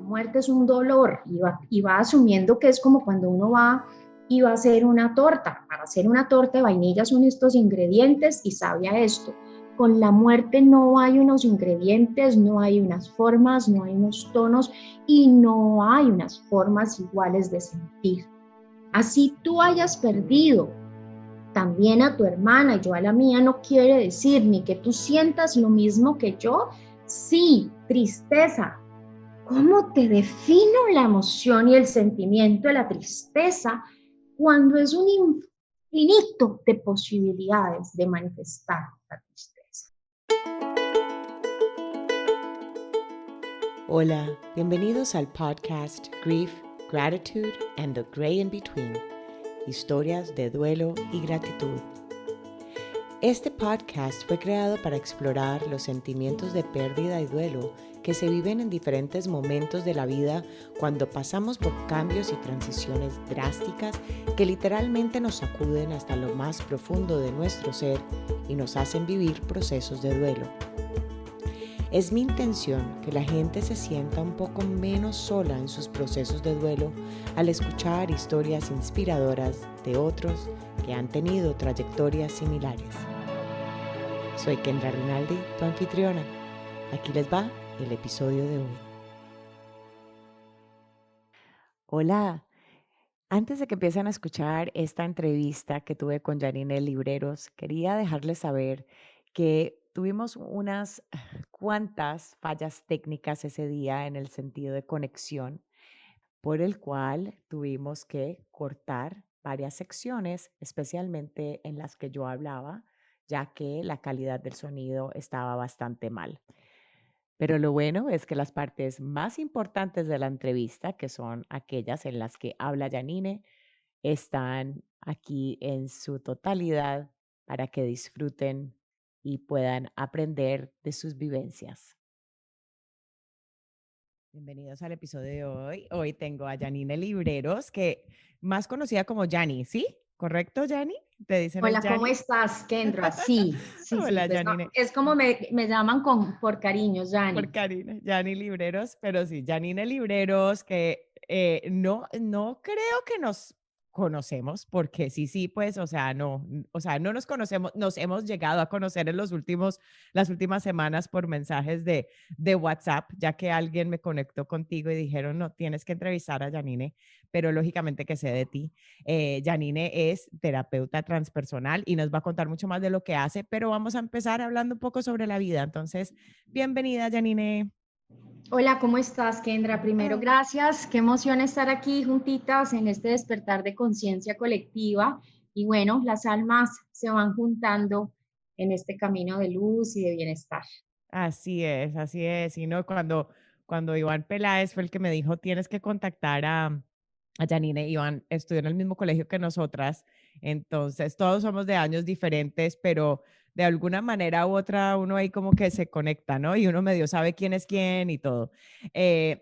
muerte es un dolor y va asumiendo que es como cuando uno va y va a hacer una torta. Para hacer una torta de vainilla son estos ingredientes y sabe a esto. Con la muerte no hay unos ingredientes, no hay unas formas, no hay unos tonos y no hay unas formas iguales de sentir. Así tú hayas perdido también a tu hermana y yo a la mía, no quiere decir ni que tú sientas lo mismo que yo. Sí, tristeza. ¿Cómo te defino la emoción y el sentimiento de la tristeza cuando es un infinito de posibilidades de manifestar la tristeza? Hola, bienvenidos al podcast Grief, Gratitude and the Gray in Between, historias de duelo y gratitud. Este podcast fue creado para explorar los sentimientos de pérdida y duelo que se viven en diferentes momentos de la vida cuando pasamos por cambios y transiciones drásticas que literalmente nos sacuden hasta lo más profundo de nuestro ser y nos hacen vivir procesos de duelo. Es mi intención que la gente se sienta un poco menos sola en sus procesos de duelo al escuchar historias inspiradoras de otros que han tenido trayectorias similares. Soy Kendra Rinaldi, tu anfitriona. Aquí les va el episodio de hoy. Hola, antes de que empiecen a escuchar esta entrevista que tuve con Janine Libreros, quería dejarles saber que tuvimos unas cuantas fallas técnicas ese día en el sentido de conexión, por el cual tuvimos que cortar varias secciones, especialmente en las que yo hablaba, ya que la calidad del sonido estaba bastante mal. Pero lo bueno es que las partes más importantes de la entrevista, que son aquellas en las que habla Janine, están aquí en su totalidad para que disfruten y puedan aprender de sus vivencias. Bienvenidos al episodio de hoy. Hoy tengo a Janine Libreros, que más conocida como Jani, ¿sí? ¿Correcto, Jani? ¿Te dicen el Hola, ¿cómo Jani? estás, Kendra? Sí, Hola, pues no, Janine. es como me llaman por cariño, Por Yani. Karina, Jani Libreros, pero sí, Janine Libreros, que no creo que nos conocemos, porque sí, pues, o sea, no nos conocemos, nos hemos llegado a conocer en las últimas semanas por mensajes de WhatsApp, ya que alguien me conectó contigo y dijeron, no, tienes que entrevistar a Janine, pero lógicamente que sé de ti. Janine es terapeuta transpersonal y nos va a contar mucho más de lo que hace, pero vamos a empezar hablando un poco sobre la vida. Entonces, bienvenida, Janine. Hola, ¿cómo estás, Kendra? Primero, Ah, gracias. Qué emoción estar aquí juntitas en este despertar de conciencia colectiva. Y bueno, las almas se van juntando en este camino de luz y de bienestar. así es, así es. Y no, cuando Iván Peláez fue el que me dijo, tienes que contactar a Janine. Iván estudió en el mismo colegio que nosotras, entonces todos somos de años diferentes, pero de alguna manera u otra uno ahí como que se conecta, ¿no? Y uno medio sabe quién es quién y todo.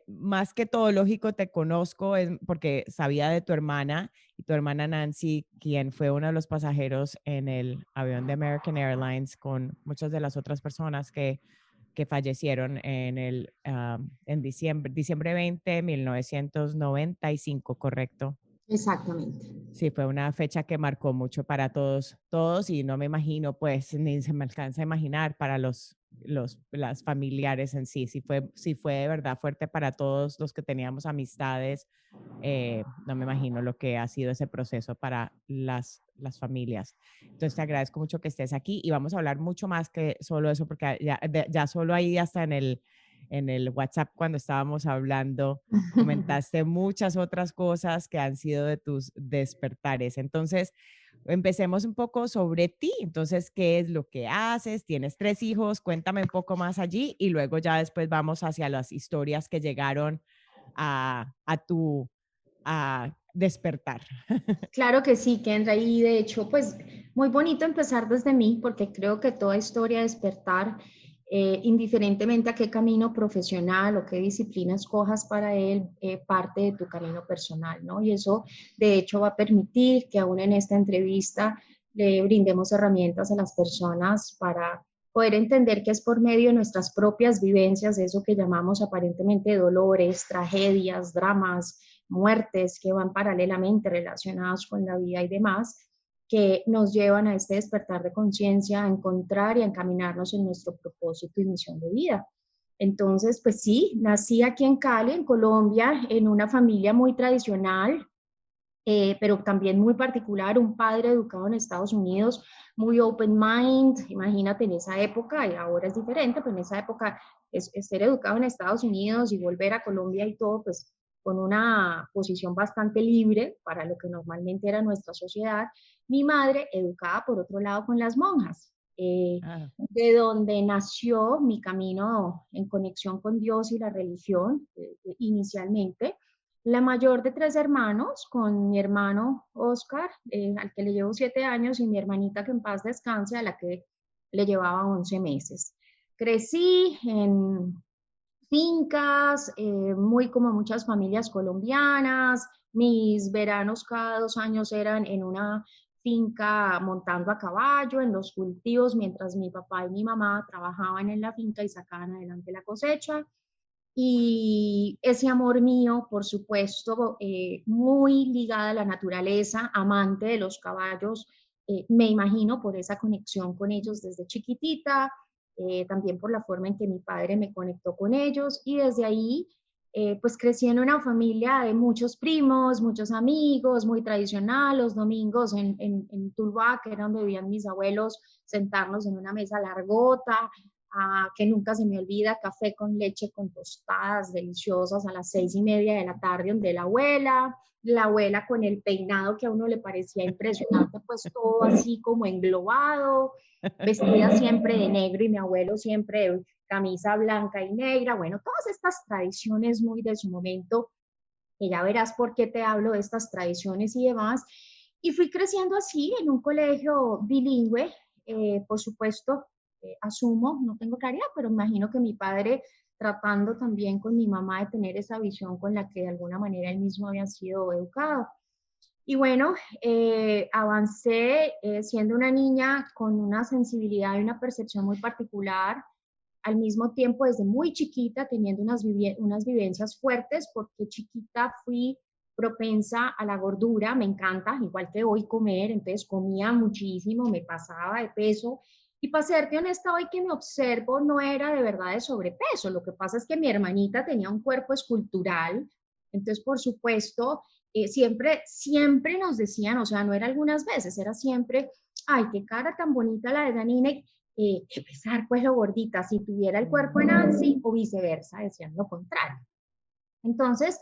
Más que todo, lógico, te conozco es porque sabía de tu hermana y tu hermana Nancy, quien fue uno de los pasajeros en el avión de American Airlines con muchas de las otras personas que fallecieron en diciembre 20, 1995, ¿correcto? Exactamente. Sí, fue una fecha que marcó mucho para todos y no me imagino, pues, ni se me alcanza a imaginar para las familiares en sí. Sí fue de verdad fuerte para todos los que teníamos amistades. No me imagino lo que ha sido ese proceso para las familias. Entonces te agradezco mucho que estés aquí y vamos a hablar mucho más que solo eso, porque ya solo ahí hasta en el WhatsApp cuando estábamos hablando comentaste muchas otras cosas que han sido de tus despertares. Entonces, empecemos un poco sobre ti. Entonces, ¿qué es lo que haces? Tienes 3 hijos, cuéntame un poco más allí y luego ya después vamos hacia las historias que llegaron a tu despertar. Claro que sí, Kendra, y de hecho, pues muy bonito empezar desde mí, porque creo que toda historia de despertar, indiferentemente a qué camino profesional o qué disciplina escojas para él, parte de tu camino personal, ¿no? Y eso, de hecho, va a permitir que aún en esta entrevista le brindemos herramientas a las personas para poder entender que es por medio de nuestras propias vivencias, eso que llamamos aparentemente dolores, tragedias, dramas, muertes que van paralelamente relacionadas con la vida y demás, que nos llevan a este despertar de conciencia, a encontrar y a encaminarnos en nuestro propósito y misión de vida. Entonces, pues sí, nací aquí en Cali, en Colombia, en una familia muy tradicional, pero también muy particular, un padre educado en Estados Unidos, muy open mind, imagínate en esa época, y ahora es diferente, pero en esa época es ser educado en Estados Unidos y volver a Colombia y todo, pues con una posición bastante libre para lo que normalmente era nuestra sociedad. Mi madre, educada por otro lado con las monjas, Ah, de donde nació mi camino en conexión con Dios y la religión inicialmente. La mayor de tres hermanos, con mi hermano Oscar, al que le llevo 7 años, y mi hermanita que en paz descanse, a la que le llevaba 11 meses. Crecí en fincas, muy como muchas familias colombianas. Mis veranos cada 2 años eran en una finca montando a caballo, en los cultivos, mientras mi papá y mi mamá trabajaban en la finca y sacaban adelante la cosecha. Y ese amor mío, por supuesto, muy ligada a la naturaleza, amante de los caballos, me imagino por esa conexión con ellos desde chiquitita, también por la forma en que mi padre me conectó con ellos y desde ahí pues crecí en una familia de muchos primos, muchos amigos, muy tradicional, los domingos en Tuluá, que era donde vivían mis abuelos, sentarnos en una mesa largota, que nunca se me olvida, café con leche con tostadas deliciosas a las 6:30 de la tarde, donde la abuela con el peinado que a uno le parecía impresionante, pues todo así como englobado, vestida siempre de negro y mi abuelo siempre de camisa blanca y negra, bueno, todas estas tradiciones muy de su momento, que ya verás por qué te hablo de estas tradiciones y demás. Y fui creciendo así en un colegio bilingüe, por supuesto, asumo, no tengo claridad, pero imagino que mi padre tratando también con mi mamá de tener esa visión con la que de alguna manera él mismo había sido educado. Y bueno, avancé siendo una niña con una sensibilidad y una percepción muy particular, al mismo tiempo desde muy chiquita teniendo unas vivencias fuertes, porque chiquita fui propensa a la gordura, me encanta, igual que hoy comer, entonces comía muchísimo, me pasaba de peso. Y para serte honesta, hoy que me observo, no era de verdad de sobrepeso, lo que pasa es que mi hermanita tenía un cuerpo escultural, entonces por supuesto, siempre nos decían, o sea, no era algunas veces, era siempre, ay, qué cara tan bonita la de Janine, que pesar pues lo gordita, si tuviera el cuerpo de Nancy o viceversa, decían lo contrario. Entonces,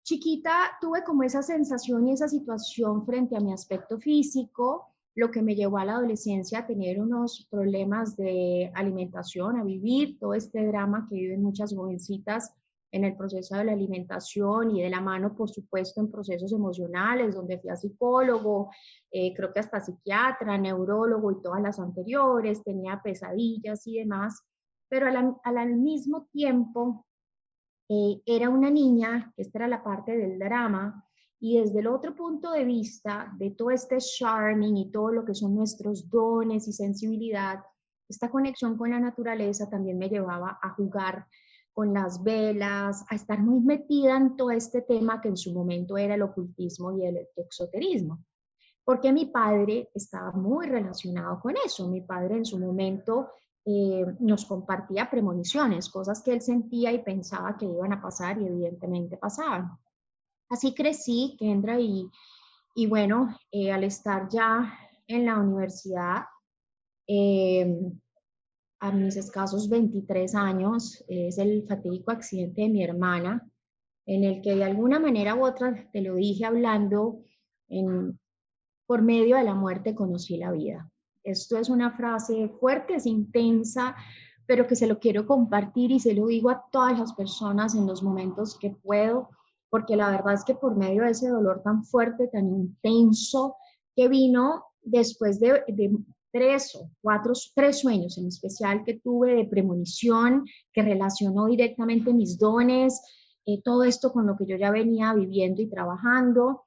chiquita tuve como esa sensación y esa situación frente a mi aspecto físico, lo que me llevó a la adolescencia a tener unos problemas de alimentación, a vivir todo este drama que viven muchas jovencitas en el proceso de la alimentación y de la mano, por supuesto, en procesos emocionales, donde fui a psicólogo, creo que hasta psiquiatra, neurólogo y todas las anteriores, tenía pesadillas y demás, pero al mismo tiempo era una niña, esta era la parte del drama, y desde el otro punto de vista de todo este charming y todo lo que son nuestros dones y sensibilidad, esta conexión con la naturaleza también me llevaba a jugar con las velas, a estar muy metida en todo este tema que en su momento era el ocultismo y el exoterismo, porque mi padre estaba muy relacionado con eso. Mi padre en su momento nos compartía premoniciones, cosas que él sentía y pensaba que iban a pasar y evidentemente pasaban. Así crecí, Kendra, y bueno, al estar ya en la universidad, eh, a mis escasos 23 años, es el fatídico accidente de mi hermana, en el que de alguna manera u otra, te lo dije hablando, en, por medio de la muerte conocí la vida. Esto es una frase fuerte, es intensa, pero que se lo quiero compartir y se lo digo a todas las personas en los momentos que puedo, porque la verdad es que por medio de ese dolor tan fuerte, tan intenso, que vino después de 3 sueños en especial que tuve de premonición, que relacionó directamente mis dones, todo esto con lo que yo ya venía viviendo y trabajando,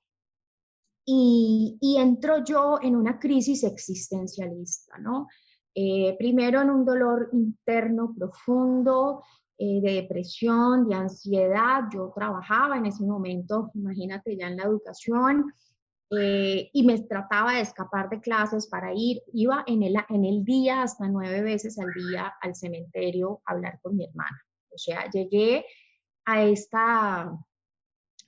y entro yo en una crisis existencialista, ¿no? Primero en un dolor interno profundo, de depresión, de ansiedad. Yo trabajaba en ese momento, imagínate, ya en la educación, y me trataba de escapar de clases para iba en el día hasta 9 veces al día al cementerio a hablar con mi hermana. O sea, llegué a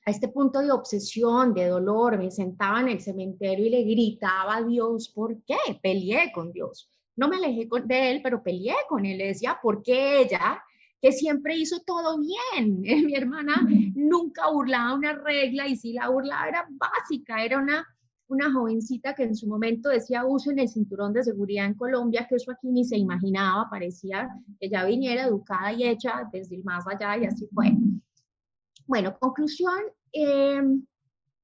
a este punto de obsesión, de dolor. Me sentaba en el cementerio y le gritaba a Dios, ¿por qué? Peleé con Dios. No me alejé de él, pero peleé con él. Le decía, ¿por qué ella, que siempre hizo todo bien? Mi hermana nunca burlaba una regla, y si la burlaba era básica, era una jovencita que en su momento decía, usen el cinturón de seguridad en Colombia, que eso aquí ni se imaginaba, parecía que ya viniera educada y hecha desde el más allá, y así fue. Bueno, conclusión,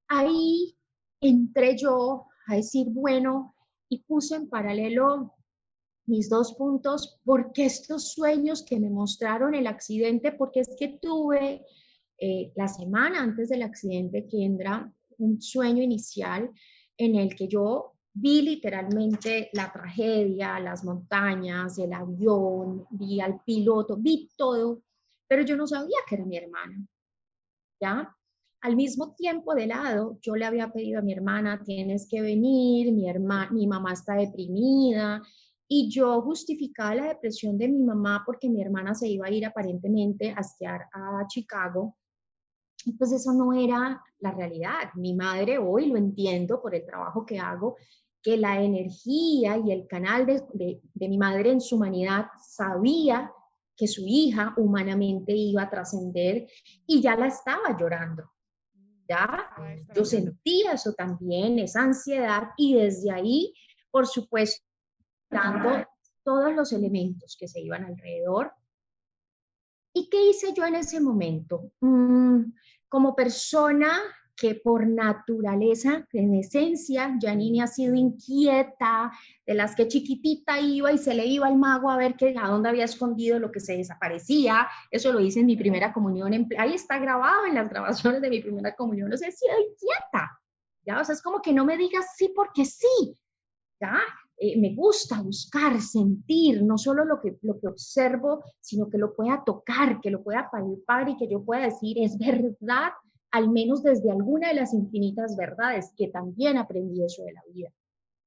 ahí entré yo a decir, bueno, y puse en paralelo mis dos puntos, porque estos sueños que me mostraron el accidente, porque es que tuve la semana antes del accidente, Kendra, un sueño inicial en el que yo vi literalmente la tragedia, las montañas, el avión, vi al piloto, vi todo, pero yo no sabía que era mi hermana. ¿Ya? Al mismo tiempo de lado, yo le había pedido a mi hermana, tienes que venir, mi mamá está deprimida, y yo justificaba la depresión de mi mamá porque mi hermana se iba a ir aparentemente a esquiar a Chicago, y pues eso no era la realidad. Mi madre, hoy lo entiendo por el trabajo que hago, que la energía y el canal de mi madre en su humanidad sabía que su hija humanamente iba a trascender, y ya la estaba llorando. ¿Ya? Yo sentía eso también, esa ansiedad, y desde ahí, por supuesto, dando todos los elementos que se iban alrededor. ¿Y qué hice yo en ese momento? Como persona que por naturaleza, en esencia, Janine ha sido inquieta, de las que chiquitita iba y se le iba al mago a ver a dónde había escondido lo que se desaparecía. Eso lo hice en mi primera comunión. Ahí está grabado en las grabaciones de mi primera comunión. O sea, he sido inquieta. ¿Ya? O sea, es como que no me digas sí porque sí. ¿Ya? Me gusta buscar, sentir, no solo lo que observo, sino que lo pueda tocar, que lo pueda palpar y que yo pueda decir, es verdad, al menos desde alguna de las infinitas verdades, que también aprendí eso de la vida.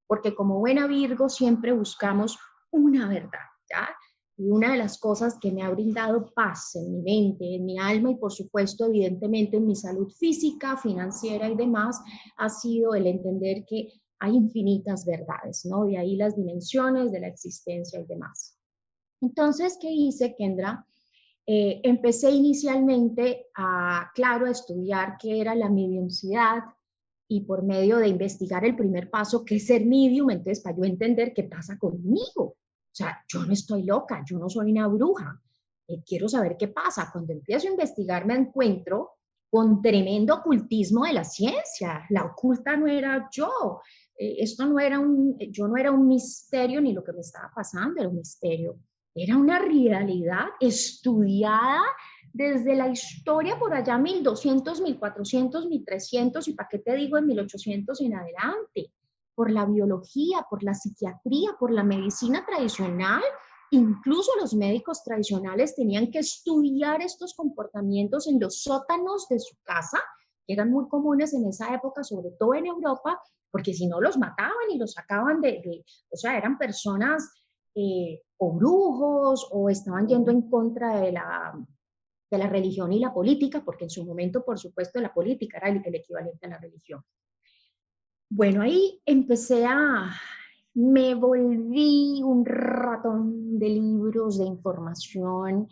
Porque como buena Virgo siempre buscamos una verdad, ¿ya? Y una de las cosas que me ha brindado paz en mi mente, en mi alma y por supuesto, evidentemente, en mi salud física, financiera y demás, ha sido el entender que hay infinitas verdades, ¿no? De ahí las dimensiones de la existencia y demás. Entonces, ¿qué hice, Kendra? Empecé inicialmente claro, a estudiar qué era la mediumcidad, y por medio de investigar el primer paso, que es ser medium, entonces para yo entender qué pasa conmigo. O sea, yo no estoy loca, yo no soy una bruja. Quiero saber qué pasa. Cuando empiezo a investigar me encuentro con tremendo ocultismo de la ciencia. La oculta no era yo. Esto no era yo no era un misterio ni lo que me estaba pasando era un misterio. Era una realidad estudiada desde la historia por allá 1200, 1400, 1300 y para qué te digo en 1800 en adelante, por la biología, por la psiquiatría, por la medicina tradicional. Incluso los médicos tradicionales tenían que estudiar estos comportamientos en los sótanos de su casa, que eran muy comunes en esa época, sobre todo en Europa, porque si no los mataban y los sacaban o sea, eran personas o brujos, o estaban yendo en contra de la religión y la política, porque en su momento, por supuesto, la política era el equivalente a la religión. Bueno, ahí me volví un ratón de libros, de información,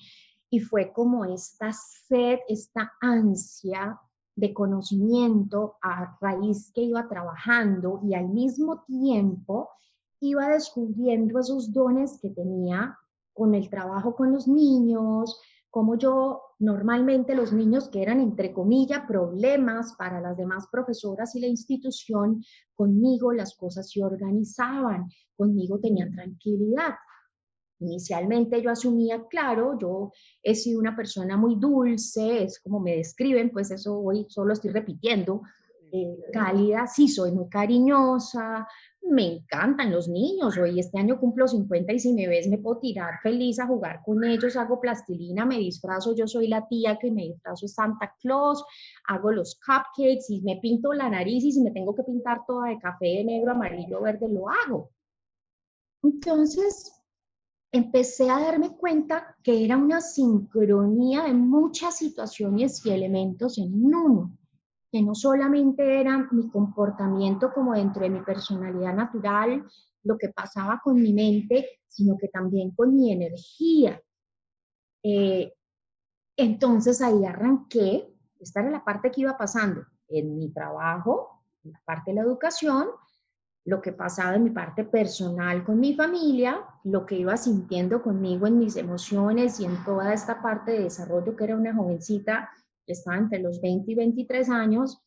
y fue como esta sed, esta ansia de conocimiento a raíz que iba trabajando, y al mismo tiempo iba descubriendo esos dones que tenía con el trabajo con los niños, como yo normalmente los niños que eran, entre comillas, problemas para las demás profesoras y la institución, conmigo las cosas se organizaban, conmigo tenían tranquilidad. Inicialmente yo asumía, claro, yo he sido una persona muy dulce, es como me describen, pues eso hoy solo estoy repitiendo, cálida, sí, soy muy cariñosa, me encantan los niños. Hoy este año cumplo 50 y si me ves me puedo tirar feliz a jugar con ellos, hago plastilina, me disfrazo, yo soy la tía que me disfrazo Santa Claus, hago los cupcakes y me pinto la nariz y si me tengo que pintar toda de café, de negro, amarillo, verde, lo hago. Entonces empecé a darme cuenta que era una sincronía de muchas situaciones y elementos en uno, que no solamente era mi comportamiento como dentro de mi personalidad natural, lo que pasaba con mi mente, sino que también con mi energía. Eh, entonces ahí arranqué, esta era la parte que iba pasando en mi trabajo, en la parte de la educación, lo que pasaba en mi parte personal con mi familia, lo que iba sintiendo conmigo en mis emociones y en toda esta parte de desarrollo, que era una jovencita, estaba entre los 20 y 23 años.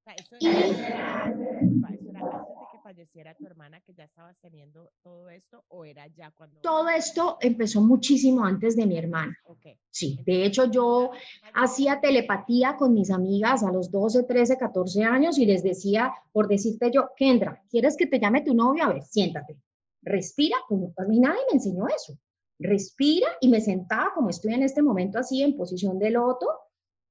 Sea, eso era, disculpa, ¿eso era antes de que falleciera tu hermana que ya estabas teniendo todo esto o era ya cuando... Todo esto empezó muchísimo antes de mi hermana. Okay. Sí, de hecho yo hacía telepatía con mis amigas a los 12, 13, 14 años y les decía, por decirte yo, Kendra, ¿quieres que te llame tu novio? A ver, siéntate, respira, pues a mí nadie me enseñó eso. Respira y me sentaba como estoy en este momento así en posición de loto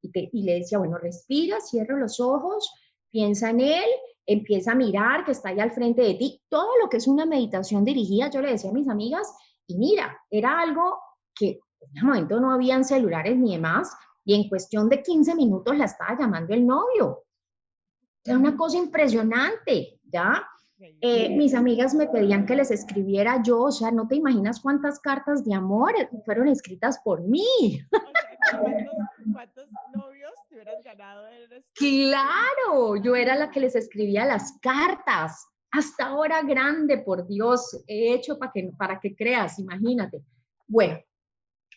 y le decía, bueno, respira, cierra los ojos, piensa en él, empieza a mirar que está ahí al frente de ti. Todo lo que es una meditación dirigida, yo le decía a mis amigas, y mira, era algo que en ese momento no habían celulares ni demás, y en cuestión de 15 minutos la estaba llamando el novio. Era una cosa impresionante, ¿ya? Mis amigas me pedían que les escribiera yo, o sea, no te imaginas cuántas cartas de amor fueron escritas por mí. O sea, ¿cuántos novios te hubieras ganado? Claro, yo era la que les escribía las cartas. Hasta ahora grande, por Dios, he hecho para que creas, imagínate. Bueno,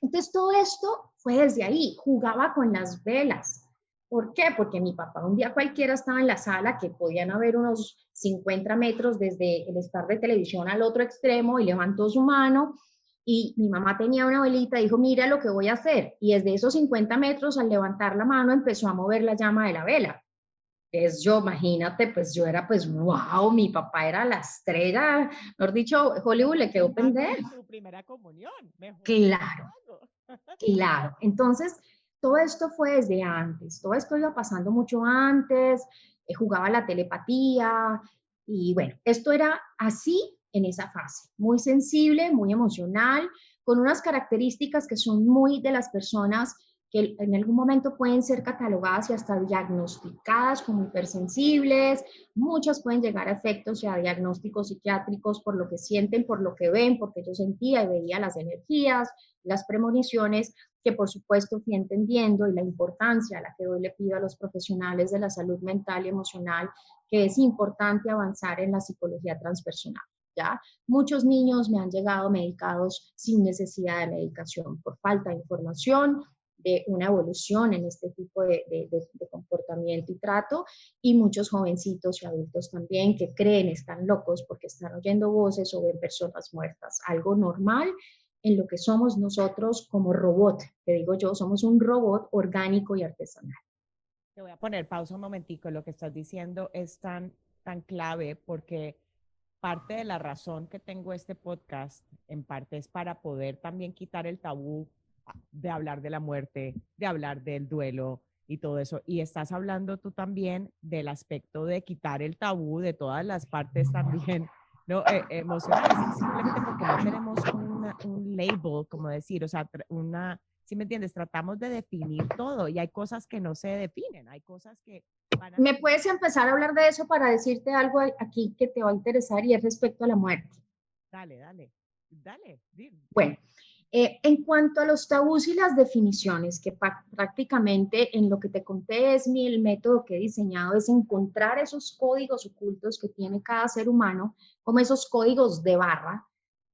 entonces todo esto fue desde ahí, jugaba con las velas. ¿Por qué? Porque mi papá un día cualquiera estaba en la sala, que podían haber unos 50 metros desde el estar de televisión al otro extremo, y levantó su mano y mi mamá tenía una velita y dijo, mira lo que voy a hacer. Y desde esos 50 metros, al levantar la mano, empezó a mover la llama de la vela. Es yo, imagínate, pues yo era pues, wow, mi papá era la estrella, mejor dicho, Hollywood le quedó pendejo. Tu primera comunión, mejor. Claro, claro. Entonces, todo esto fue desde antes, todo esto iba pasando mucho antes, jugaba la telepatía y bueno, esto era así en esa fase, muy sensible, muy emocional, con unas características que son muy de las personas que en algún momento pueden ser catalogadas y hasta diagnosticadas como hipersensibles. Muchas pueden llegar a efectos y a diagnósticos psiquiátricos por lo que sienten, por lo que ven, porque yo sentía y veía las energías, las premoniciones, que por supuesto fui entendiendo, y la importancia a la que hoy le pido a los profesionales de la salud mental y emocional, que es importante avanzar en la psicología transpersonal. ¿Ya? Muchos niños me han llegado medicados sin necesidad de medicación por falta de información, de una evolución en este tipo de comportamiento y trato, y muchos jovencitos y adultos también que creen están locos porque están oyendo voces o ven personas muertas, algo normal en lo que somos nosotros como robot, que digo yo, somos un robot orgánico y artesanal. Te voy a poner pausa un momentico, lo que estás diciendo es tan clave porque parte de la razón que tengo este podcast, en parte es para poder también quitar el tabú de hablar de la muerte, de hablar del duelo y todo eso. Y estás hablando tú también del aspecto de quitar el tabú de todas las partes también, ¿no? Emocionales, simplemente porque no tenemos un label, como decir, o sea, ¿sí me entiendes? Tratamos de definir todo y hay cosas que no se definen, hay cosas que van a... ¿Me puedes empezar a hablar de eso para decirte algo aquí que te va a interesar y es respecto a la muerte? Dale. Bueno, en cuanto a los tabús y las definiciones, que prácticamente en lo que te conté es el método que he diseñado, es encontrar esos códigos ocultos que tiene cada ser humano, como esos códigos de barra,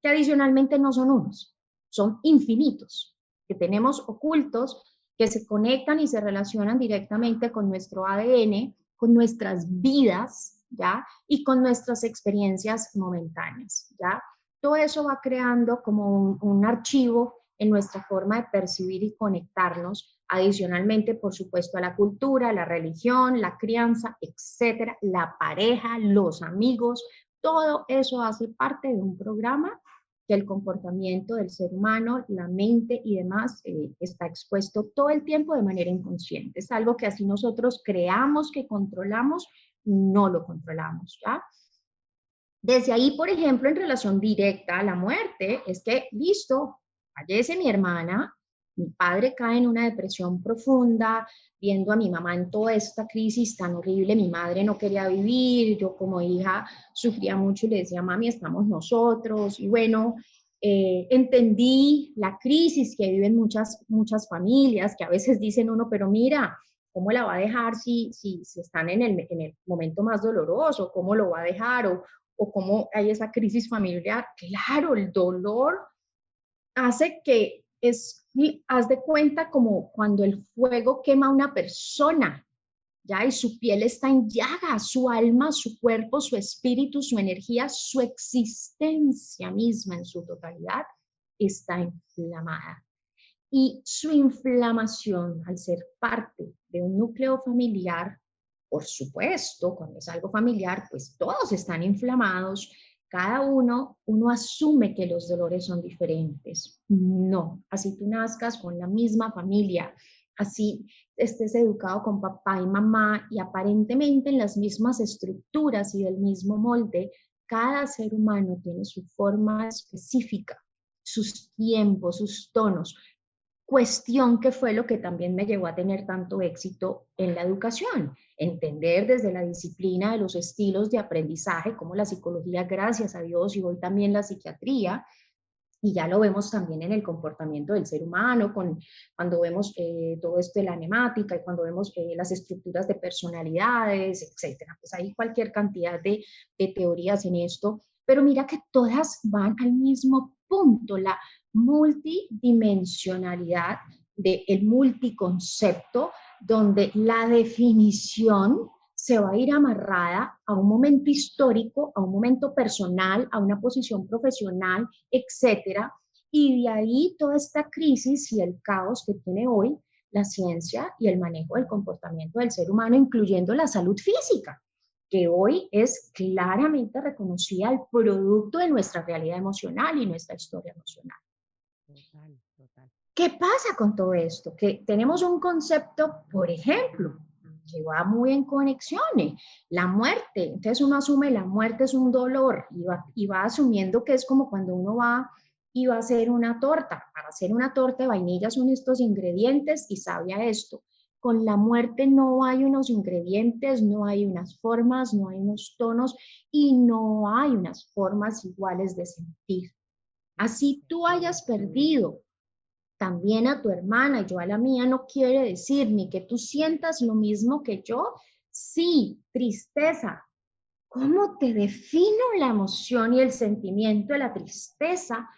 que adicionalmente no son unos, son infinitos, que tenemos ocultos, que se conectan y se relacionan directamente con nuestro ADN, con nuestras vidas, ¿ya? Y con nuestras experiencias momentáneas, ¿ya? Todo eso va creando como un archivo en nuestra forma de percibir y conectarnos, adicionalmente, por supuesto, a la cultura, la religión, la crianza, etcétera, la pareja, los amigos, todo eso hace parte de un programa que el comportamiento del ser humano, la mente y demás está expuesto todo el tiempo de manera inconsciente. Es algo que así nosotros creamos que controlamos, no lo controlamos, ¿ya? Desde ahí, por ejemplo, en relación directa a la muerte, es que, listo, fallece mi hermana, mi padre cae en una depresión profunda, viendo a mi mamá en toda esta crisis tan horrible, mi madre no quería vivir, yo como hija sufría mucho y le decía, mami, estamos nosotros, y bueno, entendí la crisis que viven muchas familias, que a veces dicen uno, pero mira, ¿cómo la va a dejar si están en el momento más doloroso? ¿Cómo lo va a dejar? O cómo hay esa crisis familiar. Claro, el dolor hace que haz de cuenta como cuando el fuego quema a una persona, ¿ya? Y su piel está en llagas, su alma, su cuerpo, su espíritu, su energía, su existencia misma en su totalidad está inflamada. Y su inflamación, al ser parte de un núcleo familiar, por supuesto, cuando es algo familiar, pues todos están inflamados, cada uno asume que los dolores son diferentes. No, así tú nazcas con la misma familia, así estés educado con papá y mamá y aparentemente en las mismas estructuras y del mismo molde, cada ser humano tiene su forma específica, sus tiempos, sus tonos. Cuestión que fue lo que también me llevó a tener tanto éxito en la educación, entender desde la disciplina de los estilos de aprendizaje, como la psicología, gracias a Dios, y hoy también la psiquiatría, y ya lo vemos también en el comportamiento del ser humano, cuando vemos todo esto de la nemática y cuando vemos las estructuras de personalidades, etcétera. Pues hay cualquier cantidad de teorías en esto, pero mira que todas van al mismo punto, la multidimensionalidad del multiconcepto, donde la definición se va a ir amarrada a un momento histórico, a un momento personal, a una posición profesional, etcétera. Y de ahí toda esta crisis y el caos que tiene hoy la ciencia y el manejo del comportamiento del ser humano, incluyendo la salud física, que hoy es claramente reconocida el producto de nuestra realidad emocional y nuestra historia emocional. Total, total. ¿Qué pasa con todo esto? Que tenemos un concepto, por ejemplo, que va muy en conexiones, la muerte. Entonces uno asume la muerte es un dolor y va asumiendo que es como cuando uno va y va a hacer una torta. Para hacer una torta de vainilla son estos ingredientes y sabe a esto. Con la muerte no hay unos ingredientes, no hay unas formas, no hay unos tonos y no hay unas formas iguales de sentir. Así tú hayas perdido también a tu hermana, yo a la mía, no quiere decir ni que tú sientas lo mismo que yo. Sí, tristeza. ¿Cómo te defino la emoción y el sentimiento de la tristeza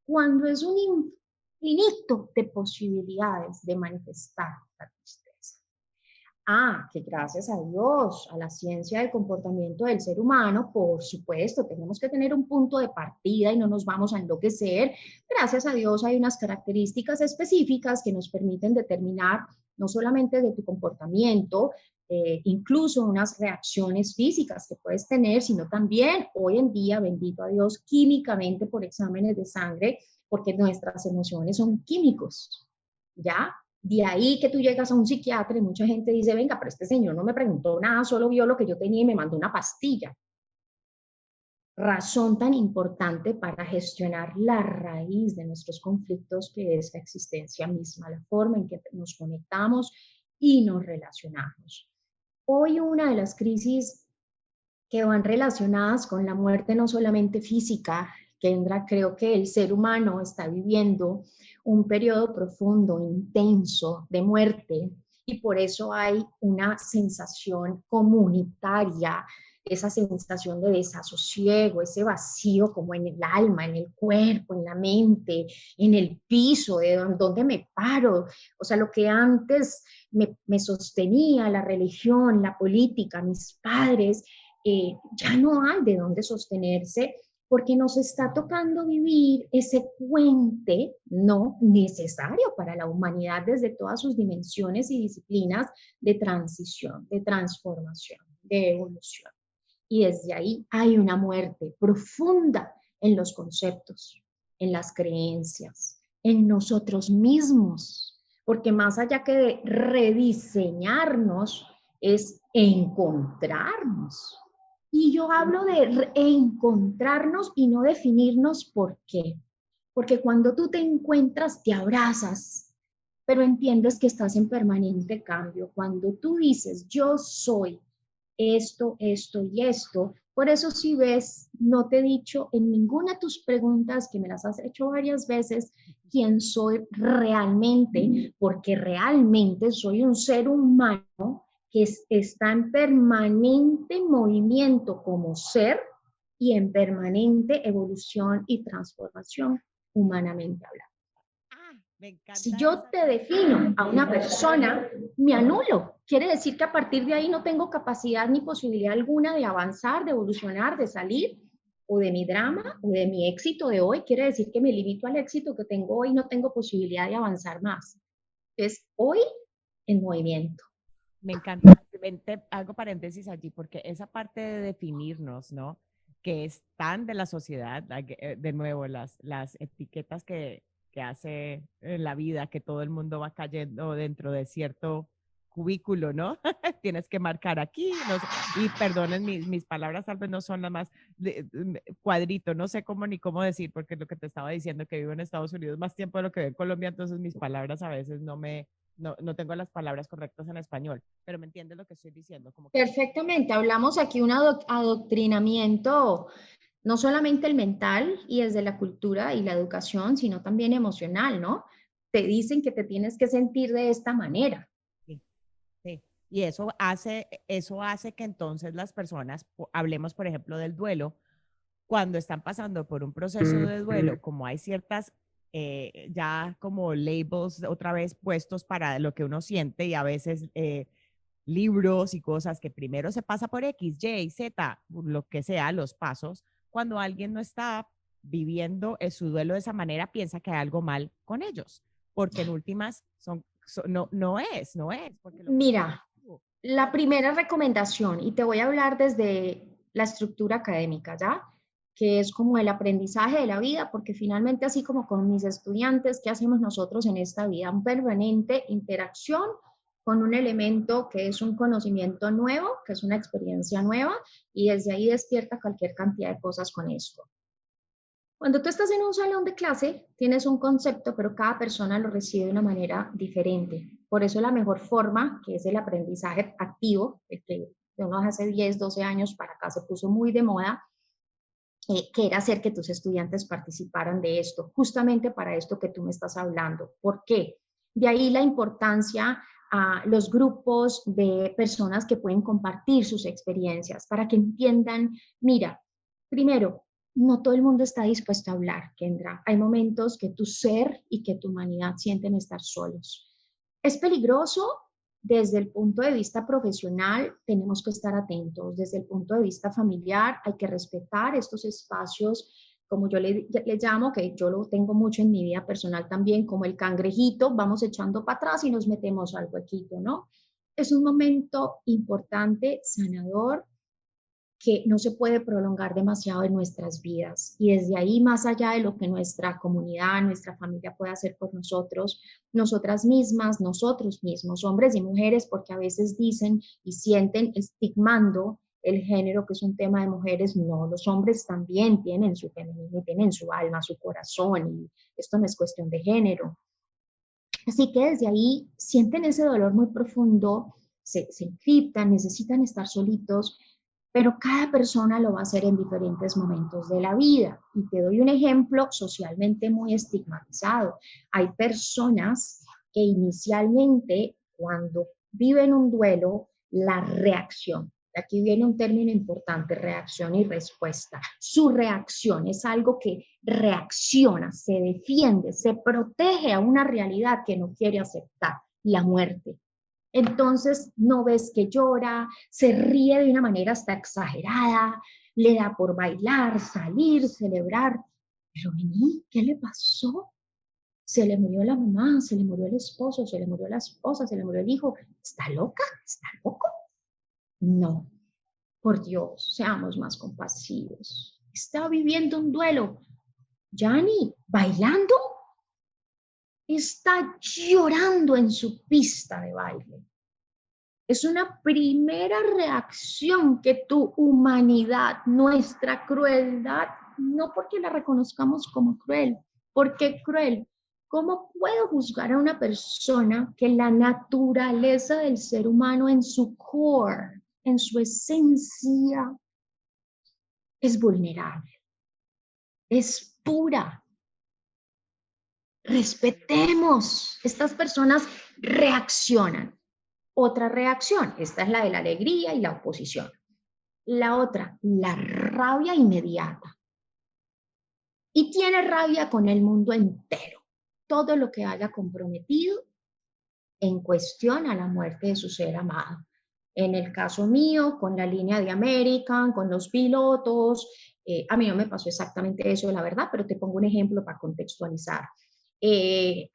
cuando es un infinito de posibilidades de manifestar la tristeza? Que gracias a Dios, a la ciencia del comportamiento del ser humano, por supuesto, tenemos que tener un punto de partida y no nos vamos a enloquecer. Gracias a Dios hay unas características específicas que nos permiten determinar no solamente de tu comportamiento, incluso unas reacciones físicas que puedes tener, sino también hoy en día, bendito a Dios, químicamente por exámenes de sangre, porque nuestras emociones son químicos, ¿ya? De ahí que tú llegas a un psiquiatra y mucha gente dice, venga, pero este señor no me preguntó nada, solo vio lo que yo tenía y me mandó una pastilla. Razón tan importante para gestionar la raíz de nuestros conflictos, que es la existencia misma, la forma en que nos conectamos y nos relacionamos. Hoy una de las crisis que van relacionadas con la muerte no solamente física, Kendra, creo que el ser humano está viviendo un periodo profundo, intenso de muerte y por eso hay una sensación comunitaria, esa sensación de desasosiego, ese vacío como en el alma, en el cuerpo, en la mente, en el piso, de donde me paro. O sea, lo que antes me sostenía, la religión, la política, mis padres, ya no hay de dónde sostenerse porque nos está tocando vivir ese puente no necesario para la humanidad desde todas sus dimensiones y disciplinas de transición, de transformación, de evolución. Y desde ahí hay una muerte profunda en los conceptos, en las creencias, en nosotros mismos, porque más allá que de rediseñarnos, es encontrarnos. Y yo hablo de encontrarnos y no definirnos por qué. Porque cuando tú te encuentras, te abrazas, pero entiendes que estás en permanente cambio. Cuando tú dices, yo soy esto y esto, por eso si ves, no te he dicho en ninguna de tus preguntas, que me las has hecho varias veces, quién soy realmente, porque realmente soy un ser humano que está en permanente movimiento como ser y en permanente evolución y transformación humanamente hablando. Me Si encanta yo esa te defino a una persona, me anulo. Quiere decir que a partir de ahí no tengo capacidad ni posibilidad alguna de avanzar, de evolucionar, de salir, o de mi drama, o de mi éxito de hoy. Quiere decir que me limito al éxito que tengo hoy y no tengo posibilidad de avanzar más. Es hoy en movimiento. Me encanta. Hago paréntesis allí porque esa parte de definirnos, ¿no? Que es tan de la sociedad, de nuevo, las etiquetas que hace la vida, que todo el mundo va cayendo dentro de cierto cubículo, ¿no? Tienes que marcar aquí, no sé, y perdonen mis palabras, tal vez no son las más cuadrito, no sé cómo ni cómo decir, porque lo que te estaba diciendo, que vivo en Estados Unidos más tiempo de lo que vivo en Colombia, entonces mis palabras a veces no tengo las palabras correctas en español, pero me entiendes lo que estoy diciendo. Como que Perfectamente. Hablamos aquí un adoctrinamiento, no solamente el mental y desde la cultura y la educación, sino también emocional, ¿no? Te dicen que te tienes que sentir de esta manera. sí, sí. Y eso hace que entonces las personas, hablemos por ejemplo del duelo, cuando están pasando por un proceso de duelo, como hay ciertas ya como labels otra vez puestos para lo que uno siente y a veces libros y cosas que primero se pasa por X, Y, Z, lo que sea, los pasos, cuando alguien no está viviendo su duelo de esa manera, piensa que hay algo mal con ellos, porque en últimas no es, porque lo que dices Mira, tú, la primera recomendación, y te voy a hablar desde la estructura académica, ¿ya? Que es como el aprendizaje de la vida, porque finalmente, así como con mis estudiantes, ¿qué hacemos nosotros en esta vida? Un permanente interacción con un elemento que es un conocimiento nuevo, que es una experiencia nueva, y desde ahí despierta cualquier cantidad de cosas con esto. Cuando tú estás en un salón de clase, tienes un concepto, pero cada persona lo recibe de una manera diferente. Por eso la mejor forma, que es el aprendizaje activo, el que de unos hace 10, 12 años para acá se puso muy de moda, que era hacer que tus estudiantes participaran de esto, justamente para esto que tú me estás hablando. ¿Por qué? De ahí la importancia a los grupos de personas que pueden compartir sus experiencias para que entiendan, mira, primero, no todo el mundo está dispuesto a hablar, Kendra. Hay momentos que tu ser y que tu humanidad sienten estar solos. Es peligroso desde el punto de vista profesional, tenemos que estar atentos. Desde el punto de vista familiar, hay que respetar estos espacios, como yo le llamo, que yo lo tengo mucho en mi vida personal también, como el cangrejito, vamos echando para atrás y nos metemos al huequito, ¿no? Es un momento importante, sanador, que no se puede prolongar demasiado en nuestras vidas. Y desde ahí, más allá de lo que nuestra comunidad, nuestra familia puede hacer por nosotros, nosotras mismas, nosotros mismos, hombres y mujeres, porque a veces dicen y sienten estigmando el género, que es un tema de mujeres. No, los hombres también tienen su femenino, tienen su alma, su corazón, y esto no es cuestión de género. Así que desde ahí sienten ese dolor muy profundo, se encriptan, necesitan estar solitos, pero cada persona lo va a hacer en diferentes momentos de la vida. Y te doy un ejemplo socialmente muy estigmatizado. Hay personas que inicialmente, cuando viven un duelo, la reacción, aquí viene un término importante, reacción y respuesta. Su reacción es algo que reacciona, se defiende, se protege a una realidad que no quiere aceptar, la muerte. Entonces no ves que llora, se ríe de una manera hasta exagerada, le da por bailar, salir, celebrar. Pero vení, ¿qué le pasó? Se le murió la mamá, se le murió el esposo, se le murió la esposa, se le murió el hijo. ¿Está loca? ¿Está loco? No, por Dios, seamos más compasivos. Está viviendo un duelo. Yani, bailando, está llorando en su pista de baile. Es una primera reacción que tu humanidad, nuestra crueldad, no porque la reconozcamos como cruel, porque cruel. ¿Cómo puedo juzgar a una persona que la naturaleza del ser humano en su core, en su esencia, es vulnerable, es pura? Respetemos. Estas personas reaccionan. Otra reacción, esta es la de la alegría y la oposición. La otra, la rabia inmediata. Y tiene rabia con el mundo entero. Todo lo que haya comprometido en cuestión a la muerte de su ser amado. En el caso mío, con la línea de American, con los pilotos, a mí no me pasó exactamente eso, la verdad, pero te pongo un ejemplo para contextualizar.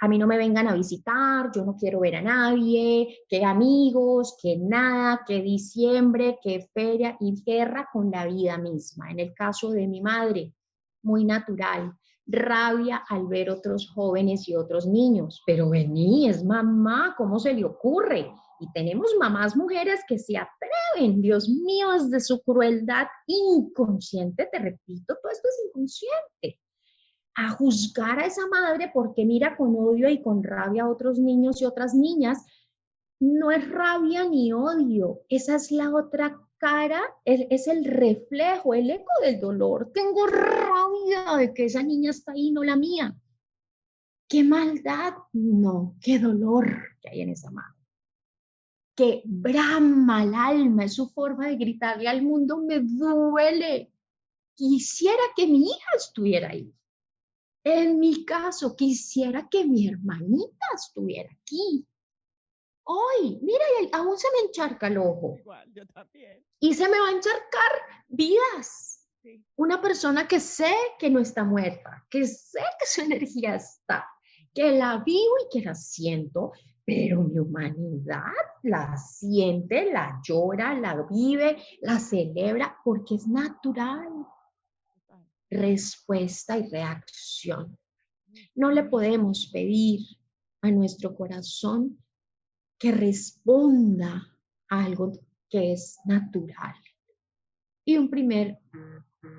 A mí no me vengan a visitar, yo no quiero ver a nadie, que amigos, que nada, que diciembre, que feria y guerra con la vida misma. En el caso de mi madre, muy natural, rabia al ver otros jóvenes y otros niños, pero vení, es mamá, ¿cómo se le ocurre? Y tenemos mamás mujeres que se atreven, Dios mío, desde su crueldad inconsciente, te repito, todo esto es inconsciente, a juzgar a esa madre porque mira con odio y con rabia a otros niños y otras niñas. No es rabia ni odio, esa es la otra cara, es el reflejo, el eco del dolor. Tengo rabia de que esa niña está ahí, no la mía. ¿Qué maldad? No, qué dolor que hay en esa madre. Que brama el alma, es su forma de gritarle al mundo, me duele. Quisiera que mi hija estuviera ahí. En mi caso, quisiera que mi hermanita estuviera aquí. Hoy, mira, aún se me encharca el ojo. Igual, yo también. Y se me va a encharcar vidas. Sí. Una persona que sé que no está muerta, que sé que su energía está, que la vivo y que la siento, pero mi humanidad la siente, la llora, la vive, la celebra, porque es natural. Respuesta y reacción. No le podemos pedir a nuestro corazón que responda a algo que es natural. Y un primer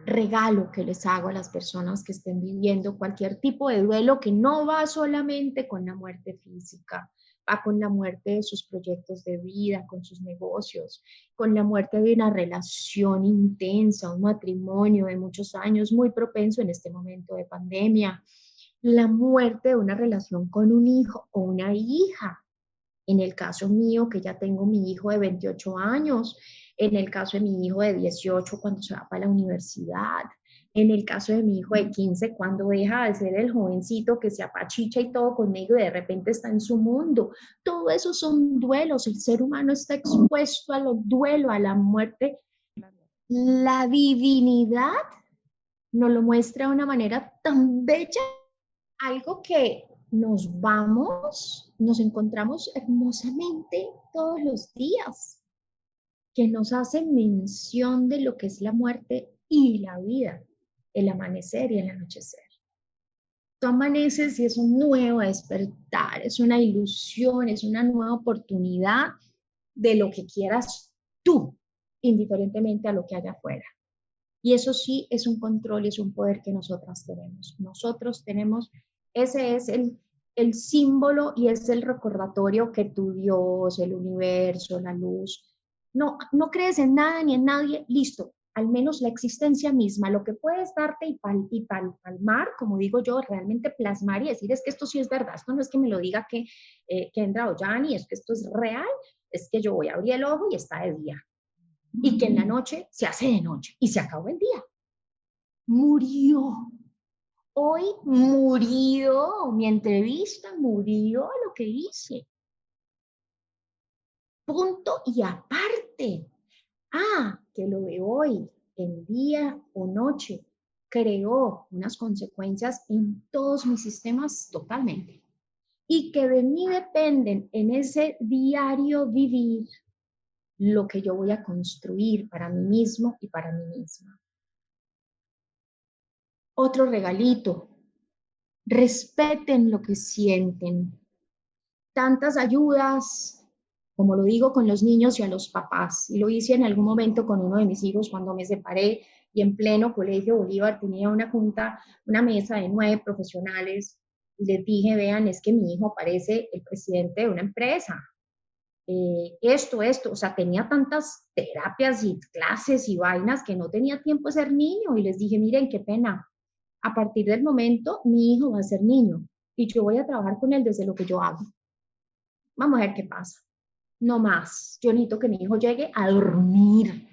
regalo que les hago a las personas que estén viviendo cualquier tipo de duelo que no va solamente con la muerte física, va con la muerte de sus proyectos de vida, con sus negocios, con la muerte de una relación intensa, un matrimonio de muchos años muy propenso en este momento de pandemia, la muerte de una relación con un hijo o una hija. En el caso mío, que ya tengo mi hijo de 28 años, en el caso de mi hijo de 18 cuando se va para la universidad, en el caso de mi hijo de 15 cuando deja de ser el jovencito que se apachicha y todo conmigo y de repente está en su mundo. Todo eso son duelos, el ser humano está expuesto a los duelos, a la muerte. La divinidad nos lo muestra de una manera tan bella, algo que nos encontramos hermosamente todos los días, que nos hace mención de lo que es la muerte y la vida, el amanecer y el anochecer. Tú amaneces y es un nuevo despertar, es una ilusión, es una nueva oportunidad de lo que quieras tú, indiferentemente a lo que haya afuera. Y eso sí es un control y es un poder que nosotras tenemos. Nosotros tenemos, ese es el símbolo y es el recordatorio que tu Dios, el universo, la luz, no crees en nada ni en nadie, listo. Al menos la existencia misma, lo que puedes darte y palmar, como digo yo, realmente plasmar y decir es que esto sí es verdad, esto no es que me lo diga Kendra o Yani, es que esto es real, es que yo voy a abrir el ojo y está de día y que en la noche se hace de noche y se acabó el día. Murió. Hoy murió, mi entrevista murió lo que hice. punto y aparte. Que lo de hoy, en día o noche, creó unas consecuencias en todos mis sistemas totalmente. Y que de mí dependen en ese diario vivir lo que yo voy a construir para mí mismo y para mí misma. Otro regalito, respeten lo que sienten. Tantas ayudas, como lo digo con los niños y a los papás, y lo hice en algún momento con uno de mis hijos cuando me separé y en pleno Colegio Bolívar tenía una junta, una mesa de 9 profesionales y les dije, vean, es que mi hijo parece el presidente de una empresa. O sea, tenía tantas terapias y clases y vainas que no tenía tiempo de ser niño y les dije, miren, qué pena, a partir del momento mi hijo va a ser niño y yo voy a trabajar con él desde lo que yo hago. Vamos a ver qué pasa. No más. Yo necesito que mi hijo llegue a dormir,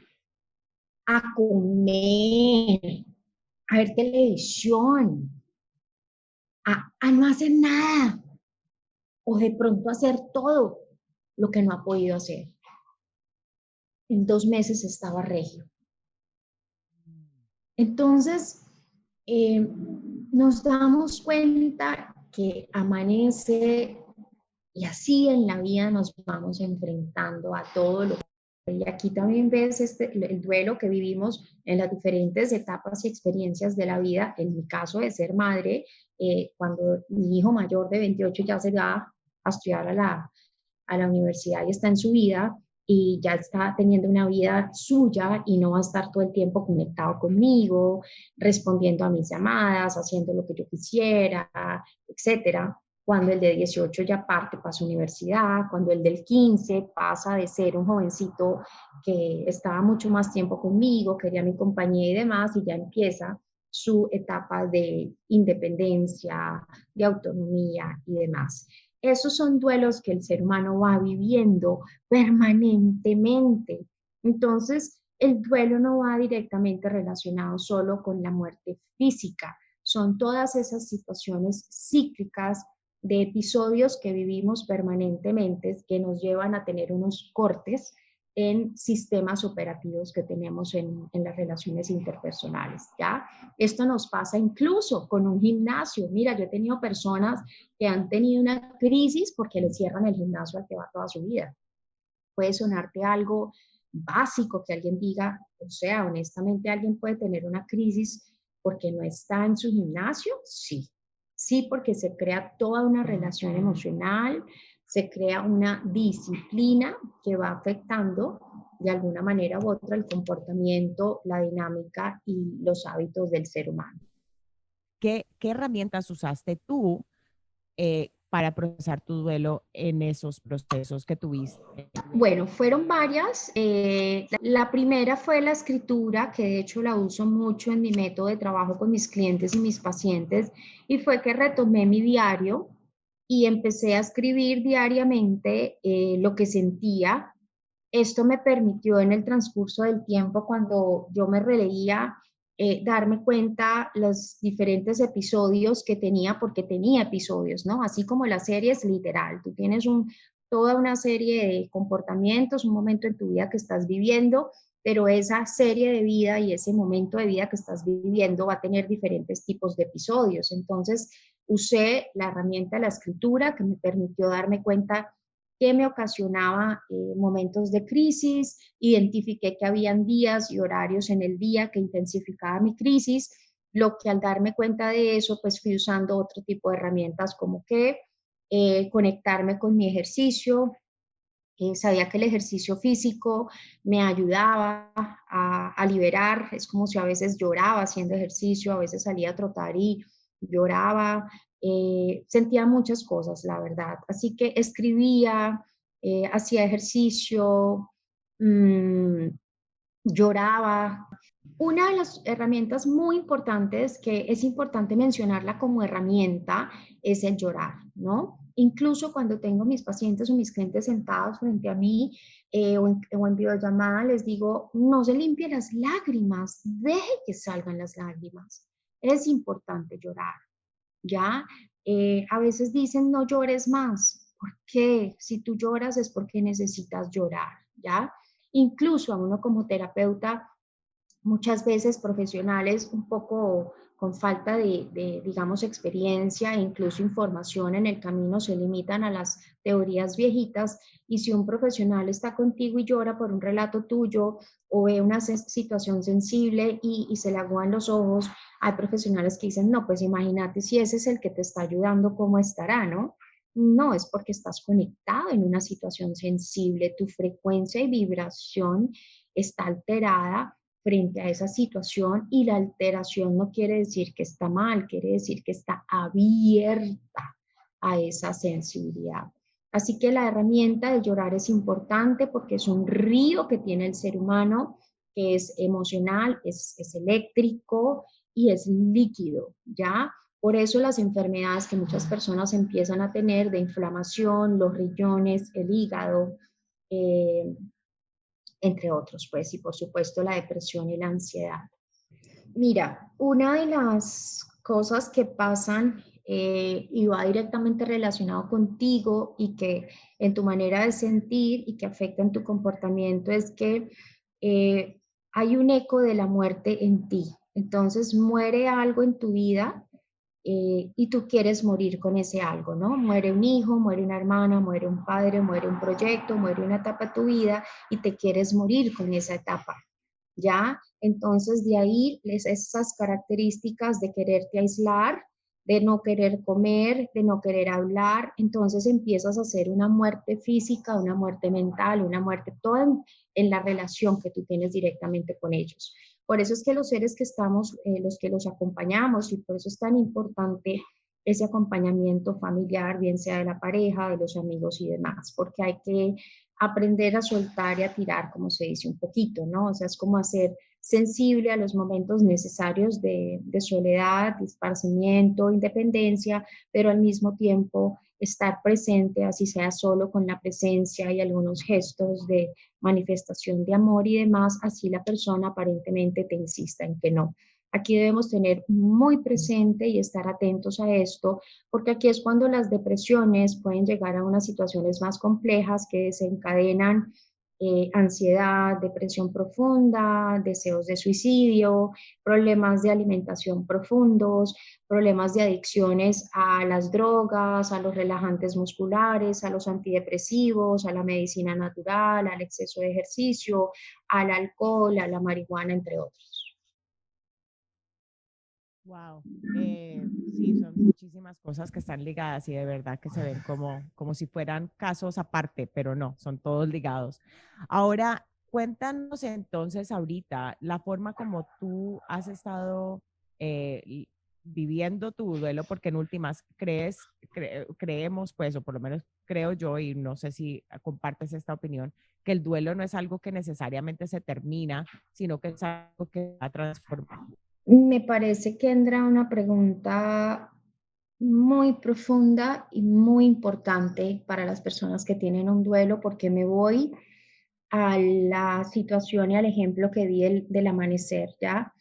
a comer, a ver televisión, a no hacer nada. O de pronto hacer todo lo que no ha podido hacer. En 2 meses estaba regio. Entonces, nos damos cuenta que amanece y así en la vida nos vamos enfrentando a todo lo que... Y aquí también ves el duelo que vivimos en las diferentes etapas y experiencias de la vida. En mi caso de ser madre, cuando mi hijo mayor de 28 ya se va a estudiar a la universidad y está en su vida y ya está teniendo una vida suya y no va a estar todo el tiempo conectado conmigo, respondiendo a mis llamadas, haciendo lo que yo quisiera, etcétera. Cuando el de 18 ya parte para su universidad, cuando el del 15 pasa de ser un jovencito que estaba mucho más tiempo conmigo, quería mi compañía y demás, y ya empieza su etapa de independencia, de autonomía y demás. Esos son duelos que el ser humano va viviendo permanentemente. Entonces, el duelo no va directamente relacionado solo con la muerte física, son todas esas situaciones cíclicas de episodios que vivimos permanentemente que nos llevan a tener unos cortes en sistemas operativos que tenemos en las relaciones interpersonales, ¿ya? Esto nos pasa incluso con un gimnasio. Mira, yo he tenido personas que han tenido una crisis porque le cierran el gimnasio al que va toda su vida. Puede sonarte algo básico que alguien diga, o sea, honestamente alguien puede tener una crisis porque no está en su gimnasio, sí. Sí, porque se crea toda una relación emocional, se crea una disciplina que va afectando de alguna manera u otra el comportamiento, la dinámica y los hábitos del ser humano. ¿Qué herramientas usaste tú para procesar tu duelo en esos procesos que tuviste? Bueno, fueron varias. La primera fue la escritura, que de hecho la uso mucho en mi método de trabajo con mis clientes y mis pacientes, y fue que retomé mi diario y empecé a escribir diariamente lo que sentía. Esto me permitió en el transcurso del tiempo, cuando yo me releía, darme cuenta los diferentes episodios que tenía, porque tenía episodios, ¿no? Así como la serie es literal, tú tienes toda una serie de comportamientos, un momento en tu vida que estás viviendo, pero esa serie de vida y ese momento de vida que estás viviendo va a tener diferentes tipos de episodios. Entonces, usé la herramienta de la escritura que me permitió darme cuenta que me ocasionaba momentos de crisis, identifiqué que habían días y horarios en el día que intensificaba mi crisis, lo que al darme cuenta de eso, pues fui usando otro tipo de herramientas como que conectarme con mi ejercicio. Sabía que el ejercicio físico me ayudaba a liberar, es como si a veces lloraba haciendo ejercicio, a veces salía a trotar y lloraba, sentía muchas cosas, la verdad. Así que escribía, hacía ejercicio, lloraba. Una de las herramientas muy importantes, que es importante mencionarla como herramienta, es el llorar, ¿no? Incluso cuando tengo mis pacientes o mis clientes sentados frente a mí o en videollamada, les digo, no se limpie las lágrimas, deje que salgan las lágrimas. Es importante llorar, ¿ya? A veces dicen, no llores más. ¿Por qué? Si tú lloras es porque necesitas llorar, ¿ya? Incluso a uno como terapeuta, muchas veces profesionales un poco con falta digamos, experiencia e incluso información en el camino se limitan a las teorías viejitas y si un profesional está contigo y llora por un relato tuyo o ve una situación sensible y se le aguan los ojos, hay profesionales que dicen, no, pues imagínate si ese es el que te está ayudando, ¿cómo estará, no? No, es porque estás conectado en una situación sensible, tu frecuencia y vibración está alterada frente a esa situación y la alteración no quiere decir que está mal, quiere decir que está abierta a esa sensibilidad. Así que la herramienta de llorar es importante porque es un río que tiene el ser humano, que es emocional, es eléctrico y es líquido, ¿ya? Por eso las enfermedades que muchas personas empiezan a tener de inflamación, los riñones, el hígado, eh, entre otros, pues, y por supuesto la depresión y la ansiedad. Mira, una de las cosas que pasan y va directamente relacionado contigo y que en tu manera de sentir y que afecta en tu comportamiento es que hay un eco de la muerte en ti. Entonces muere algo en tu vida y tú quieres morir con ese algo, ¿no? Muere un hijo, muere una hermana, muere un padre, muere un proyecto, muere una etapa de tu vida y te quieres morir con esa etapa, ¿ya? Entonces de ahí esas características de quererte aislar, de no querer comer, de no querer hablar, entonces empiezas a hacer una muerte física, una muerte mental, una muerte toda en la relación que tú tienes directamente con ellos. Por eso es que los seres que estamos, los que los acompañamos, y por eso es tan importante ese acompañamiento familiar, bien sea de la pareja, de los amigos y demás, porque hay que aprender a soltar y a tirar, como se dice un poquito, ¿no? O sea, es como hacer sensible a los momentos necesarios de soledad, de esparcimiento, independencia, pero al mismo tiempo estar presente, así sea solo con la presencia y algunos gestos de manifestación de amor y demás, así la persona aparentemente te insista en que no. Aquí debemos tener muy presente y estar atentos a esto, porque aquí es cuando las depresiones pueden llegar a unas situaciones más complejas que desencadenan ansiedad, depresión profunda, deseos de suicidio, problemas de alimentación profundos, problemas de adicciones a las drogas, a los relajantes musculares, a los antidepresivos, a la medicina natural, al exceso de ejercicio, al alcohol, a la marihuana, entre otros. Wow. Sí, son muchísimas cosas que están ligadas y de verdad que se ven como si fueran casos aparte, pero no, son todos ligados. Ahora, cuéntanos entonces ahorita la forma como tú has estado viviendo tu duelo, porque en últimas creemos, pues, o por lo menos creo yo, y no sé si compartes esta opinión, que el duelo no es algo que necesariamente se termina, sino que es algo que va a transformar. Me parece que entra una pregunta muy profunda y muy importante para las personas que tienen un duelo, porque me voy a la situación y al ejemplo que di del amanecer, ¿ya?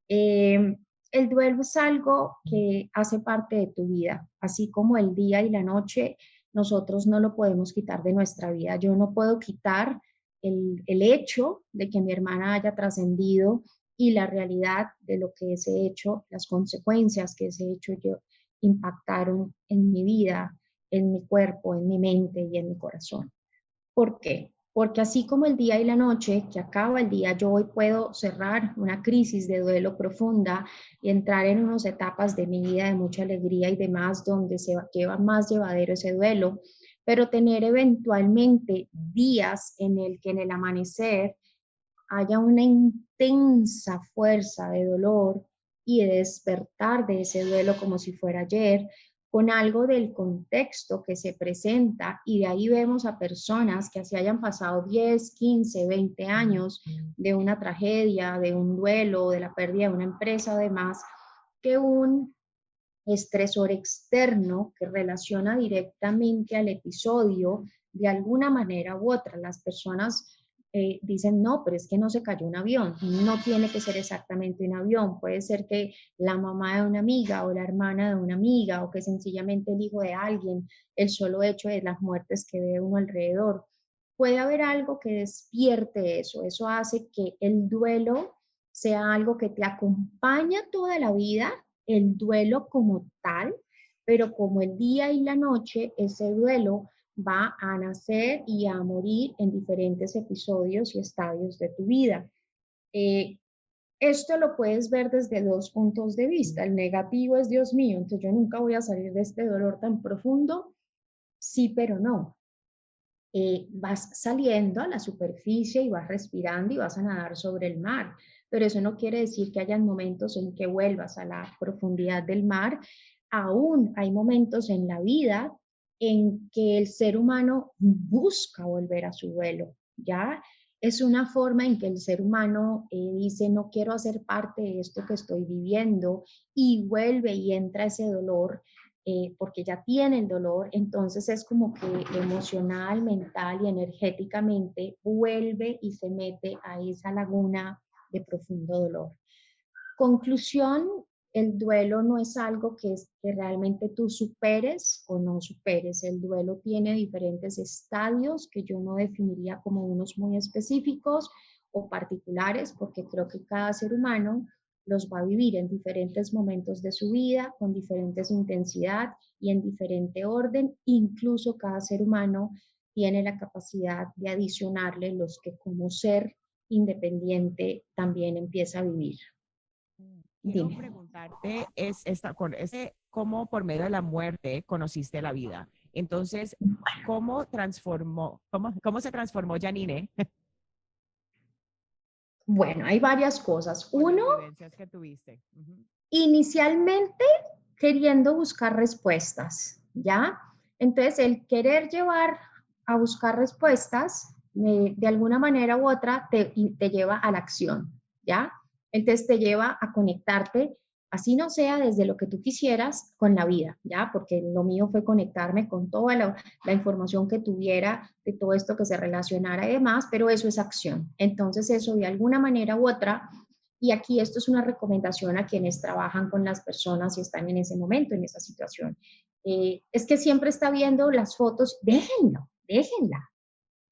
Eh, el duelo es algo que hace parte de tu vida, así como el día y la noche, nosotros no lo podemos quitar de nuestra vida. Yo no puedo quitar el hecho de que mi hermana haya trascendido y la realidad de lo que ese hecho, las consecuencias que ese hecho yo impactaron en mi vida, en mi cuerpo, en mi mente y en mi corazón. ¿Por qué? Porque así como el día y la noche, que acaba el día, yo hoy puedo cerrar una crisis de duelo profunda y entrar en unas etapas de mi vida de mucha alegría y demás, donde se lleva más llevadero ese duelo, pero tener eventualmente días en el que en el amanecer haya una intensa fuerza de dolor y de despertar de ese duelo como si fuera ayer, con algo del contexto que se presenta y de ahí vemos a personas que así hayan pasado 10, 15, 20 años de una tragedia, de un duelo, de la pérdida de una empresa, además, que un estresor externo que relaciona directamente al episodio de alguna manera u otra. Las personas dicen, no, pero es que no se cayó un avión. No tiene que ser exactamente un avión. Puede ser que la mamá de una amiga o la hermana de una amiga o que sencillamente el hijo de alguien, el solo hecho de las muertes que ve uno alrededor. Puede haber algo que despierte eso. Eso hace que el duelo sea algo que te acompaña toda la vida, el duelo como tal, pero como el día y la noche, ese duelo va a nacer y a morir en diferentes episodios y estadios de tu vida. Eh, Esto lo puedes ver desde dos puntos de vista. El negativo es, Dios mío, entonces yo nunca voy a salir de este dolor tan profundo. Sí, pero no. Vas saliendo a la superficie y vas respirando y vas a nadar sobre el mar, pero eso no quiere decir que hayan momentos en que vuelvas a la profundidad del mar. Aún hay momentos en la vida en que el ser humano busca volver a su duelo, ¿ya? Es una forma en que el ser humano dice, no quiero hacer parte de esto que estoy viviendo y vuelve y entra ese dolor porque ya tiene el dolor, entonces es como que emocional, mental y energéticamente vuelve y se mete a esa laguna de profundo dolor. Conclusión, el duelo no es algo que realmente tú superes o no superes. El duelo tiene diferentes estadios que yo no definiría como unos muy específicos o particulares, porque creo que cada ser humano los va a vivir en diferentes momentos de su vida, con diferentes intensidad y en diferente orden. Incluso cada ser humano tiene la capacidad de adicionarle los que como ser independiente también empieza a vivir. Quiero Dime. preguntarte, cómo por medio de la muerte conociste la vida. Entonces, cómo se transformó Janine Bueno, hay varias cosas. con las Uno, vivencias que tuviste? Ujú. inicialmente queriendo buscar respuestas, ¿ya? Entonces, el querer llevar a buscar respuestas, de alguna manera u otra, te lleva a la acción, ¿ya? Entonces, te lleva a conectarte, así no sea desde lo que tú quisieras, con la vida, ¿ya? Porque lo mío fue conectarme con toda la información que tuviera de todo esto que se relacionara y demás, pero eso es acción. Entonces, eso de alguna manera u otra y aquí esto es una recomendación a quienes trabajan con las personas y están en ese momento, en esa situación. Es que siempre está viendo las fotos, déjenlo, déjenla.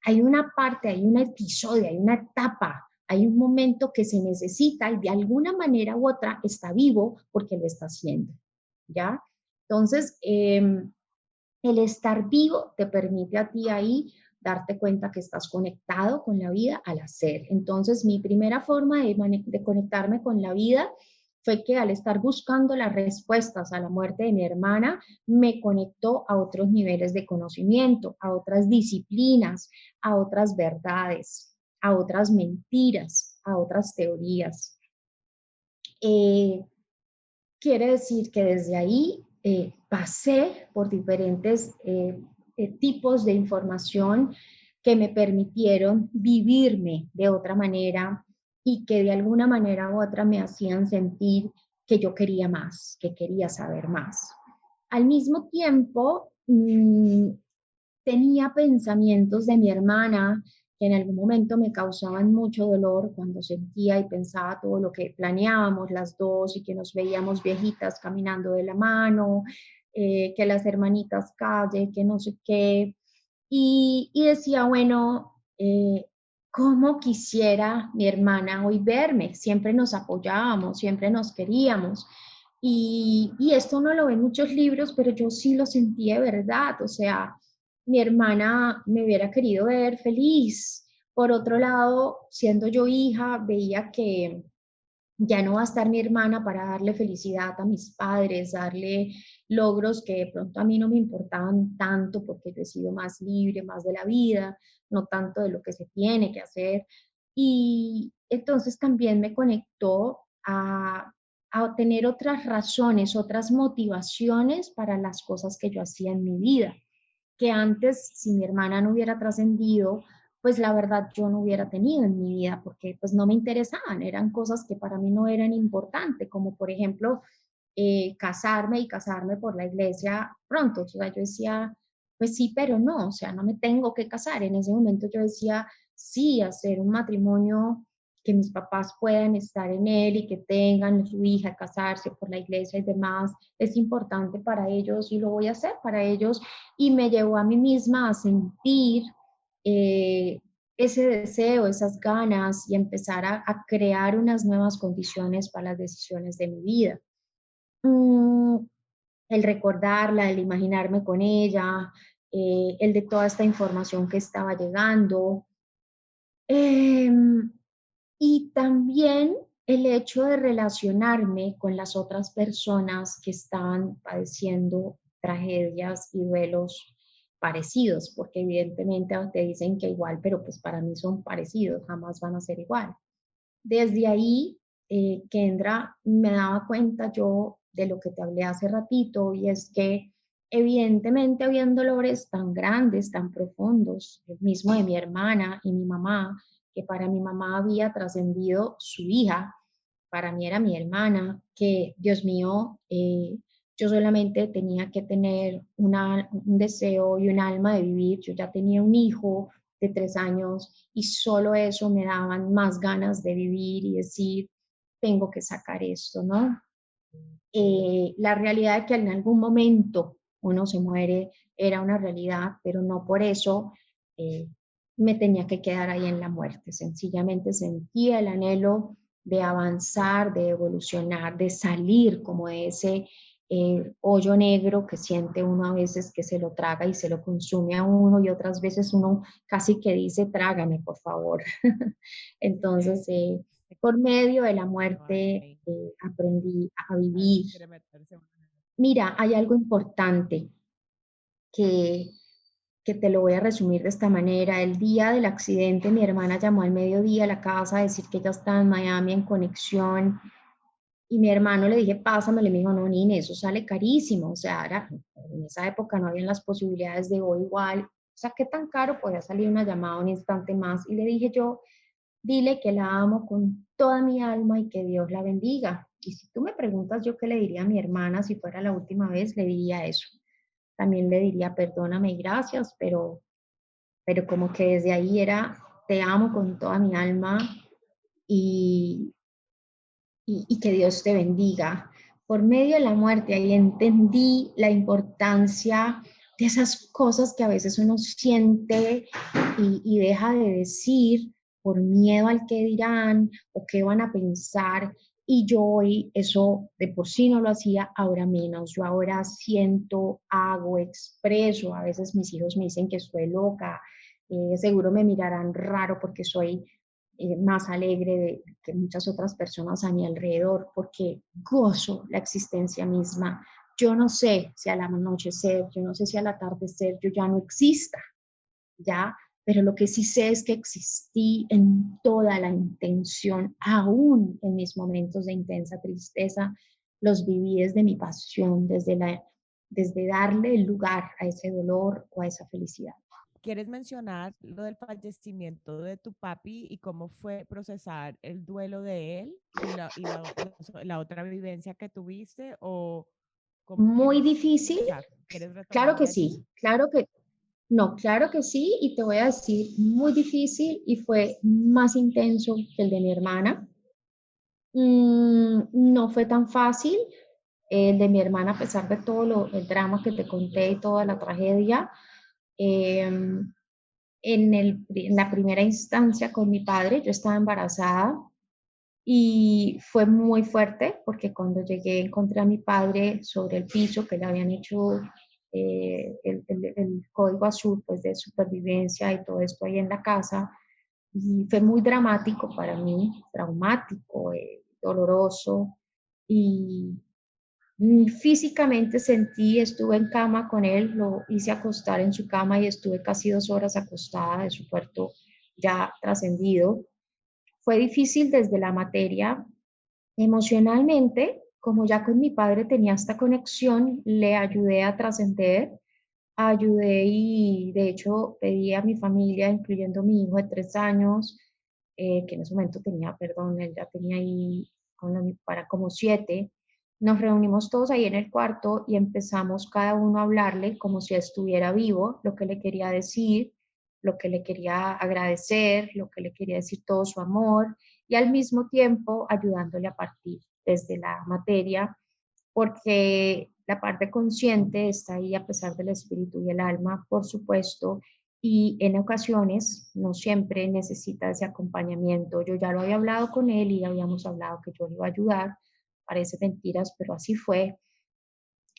Hay una parte, hay un episodio, hay una etapa, hay un momento que se necesita y de alguna manera u otra está vivo porque lo está haciendo, ¿ya? Entonces, el estar vivo te permite a ti ahí darte cuenta que estás conectado con la vida al hacer. Entonces, mi primera forma de conectarme con la vida fue que al estar buscando las respuestas a la muerte de mi hermana, me conectó a otros niveles de conocimiento, a otras disciplinas, a otras verdades, a otras mentiras, a otras teorías. Eh, Quiere decir que desde ahí pasé por diferentes tipos de información que me permitieron vivirme de otra manera y que de alguna manera u otra me hacían sentir que yo quería más, que quería saber más. Al mismo tiempo, tenía pensamientos de mi hermana que en algún momento me causaban mucho dolor cuando sentía y pensaba todo lo que planeábamos las dos y que nos veíamos viejitas caminando de la mano, que las hermanitas calle, que no sé qué. Y decía, bueno, ¿cómo quisiera mi hermana hoy verme? Siempre nos apoyábamos, siempre nos queríamos. Y esto no lo ve en muchos libros, pero yo sí lo sentí de verdad. O sea, mi hermana me hubiera querido ver feliz. Por otro lado, siendo yo hija, veía que ya no va a estar mi hermana para darle felicidad a mis padres, darle logros que de pronto a mí no me importaban tanto porque yo he sido más libre, más de la vida, no tanto de lo que se tiene que hacer. Y entonces también me conectó a tener otras razones, otras motivaciones para las cosas que yo hacía en mi vida que antes, si mi hermana no hubiera trascendido, pues la verdad yo no hubiera tenido en mi vida, porque pues no me interesaban, eran cosas que para mí no eran importantes, como por ejemplo casarme y casarme por la iglesia pronto. O sea, yo decía, pues sí, pero no, o sea, no me tengo que casar. En ese momento yo decía, sí, hacer un matrimonio que mis papás puedan estar en él y que tengan su hija, casarse por la iglesia y demás, es importante para ellos y lo voy a hacer para ellos. Y me llevó a mí misma a sentir eh, ese deseo, esas ganas y empezar a crear unas nuevas condiciones para las decisiones de mi vida. Mm, el recordarla, el imaginarme con ella, el de toda esta información que estaba llegando. Em, y también el hecho de relacionarme con las otras personas que estaban padeciendo tragedias y duelos parecidos, porque evidentemente te dicen que igual, pero pues para mí son parecidos, jamás van a ser igual. Desde ahí, Kendra, me daba cuenta yo de lo que te hablé hace ratito, y es que evidentemente habían dolores tan grandes, tan profundos, el mismo de mi hermana y mi mamá, que para mi mamá había trascendido su hija, para mí era mi hermana, que Dios mío, yo solamente tenía que tener un deseo y un alma de vivir. Yo ya tenía un hijo de 3 años y solo eso me daban más ganas de vivir y decir, tengo que sacar esto, ¿no? La realidad de que en algún momento uno se muere era una realidad, pero no por eso eh, me tenía que quedar ahí en la muerte. Sencillamente sentía el anhelo de avanzar, de evolucionar, de salir como de ese hoyo negro que siente uno a veces, que se lo traga y se lo consume a uno, y otras veces uno casi que dice, trágame, por favor. Entonces, por medio de la muerte Ay, aprendí a a veces vivir. quiere meterse uno en el- Mira, hay algo importante que, que te lo voy a resumir de esta manera. El día del accidente, mi hermana llamó al mediodía a la casa a decir que ella estaba en Miami en conexión, y mi hermano le dije, pásamelo, y me dijo, no, Nini, eso sale carísimo. O sea, en esa época no habían las posibilidades de hoy igual. O sea, ¿qué tan caro podía salir una llamada un instante más? Y le dije yo, dile que la amo con toda mi alma y que Dios la bendiga. Y si tú me preguntas yo qué le diría a mi hermana si fuera la última vez, le diría eso. También le diría perdóname y gracias, pero como que desde ahí era, te amo con toda mi alma y, y que Dios te bendiga. Por medio de la muerte, ahí entendí la importancia de esas cosas que a veces uno siente y deja de decir por miedo al que dirán o qué van a pensar. Y yo hoy eso de por sí no lo hacía, ahora menos. Yo ahora siento, hago, expreso. A veces mis hijos me dicen que estoy loca, seguro me mirarán raro porque soy más alegre que muchas otras personas a mi alrededor, porque gozo la existencia misma. Yo no sé si al anochecer, yo no sé si al atardecer yo ya no exista, ya, pero lo que sí sé es que existí en toda la intención, aún en mis momentos de intensa tristeza, los viví desde mi pasión, desde darle el lugar a ese dolor o a esa felicidad. ¿Quieres mencionar lo del fallecimiento de tu papi y cómo fue procesar el duelo de él y la otra vivencia que tuviste? ¿O cómo Muy quieres, difícil, o sea, quieres claro retomar de que allí? sí, no, claro que sí, y te voy a decir, muy difícil, y fue más intenso que el de mi hermana. No fue tan fácil. El de mi hermana, a pesar de todo el drama que te conté y toda la tragedia, eh, en la primera instancia con mi padre, yo estaba embarazada y fue muy fuerte porque cuando llegué encontré a mi padre sobre el piso, que le habían hecho el código azul, pues, de supervivencia y todo esto ahí en la casa, y fue muy dramático para mí, traumático, doloroso, y físicamente sentí, estuve en cama con él, lo hice acostar en su cama y estuve casi 2 horas acostada de su cuerpo ya trascendido. Fue difícil desde la materia. Emocionalmente, como ya con mi padre tenía esta conexión, le ayudé a trascender, ayudé y de hecho pedí a mi familia, incluyendo mi hijo de 3 años, que en ese momento tenía, perdón, él ya tenía ahí para como 7. Nos reunimos todos ahí en el cuarto y empezamos cada uno a hablarle como si estuviera vivo, lo que le quería decir, lo que le quería agradecer, lo que le quería decir todo su amor y al mismo tiempo ayudándole a partir desde la materia, porque la parte consciente está ahí a pesar del espíritu y el alma, por supuesto, y en ocasiones no siempre necesita ese acompañamiento. Yo ya lo había hablado con él y habíamos hablado que yo le iba a ayudar, parece mentiras, pero así fue,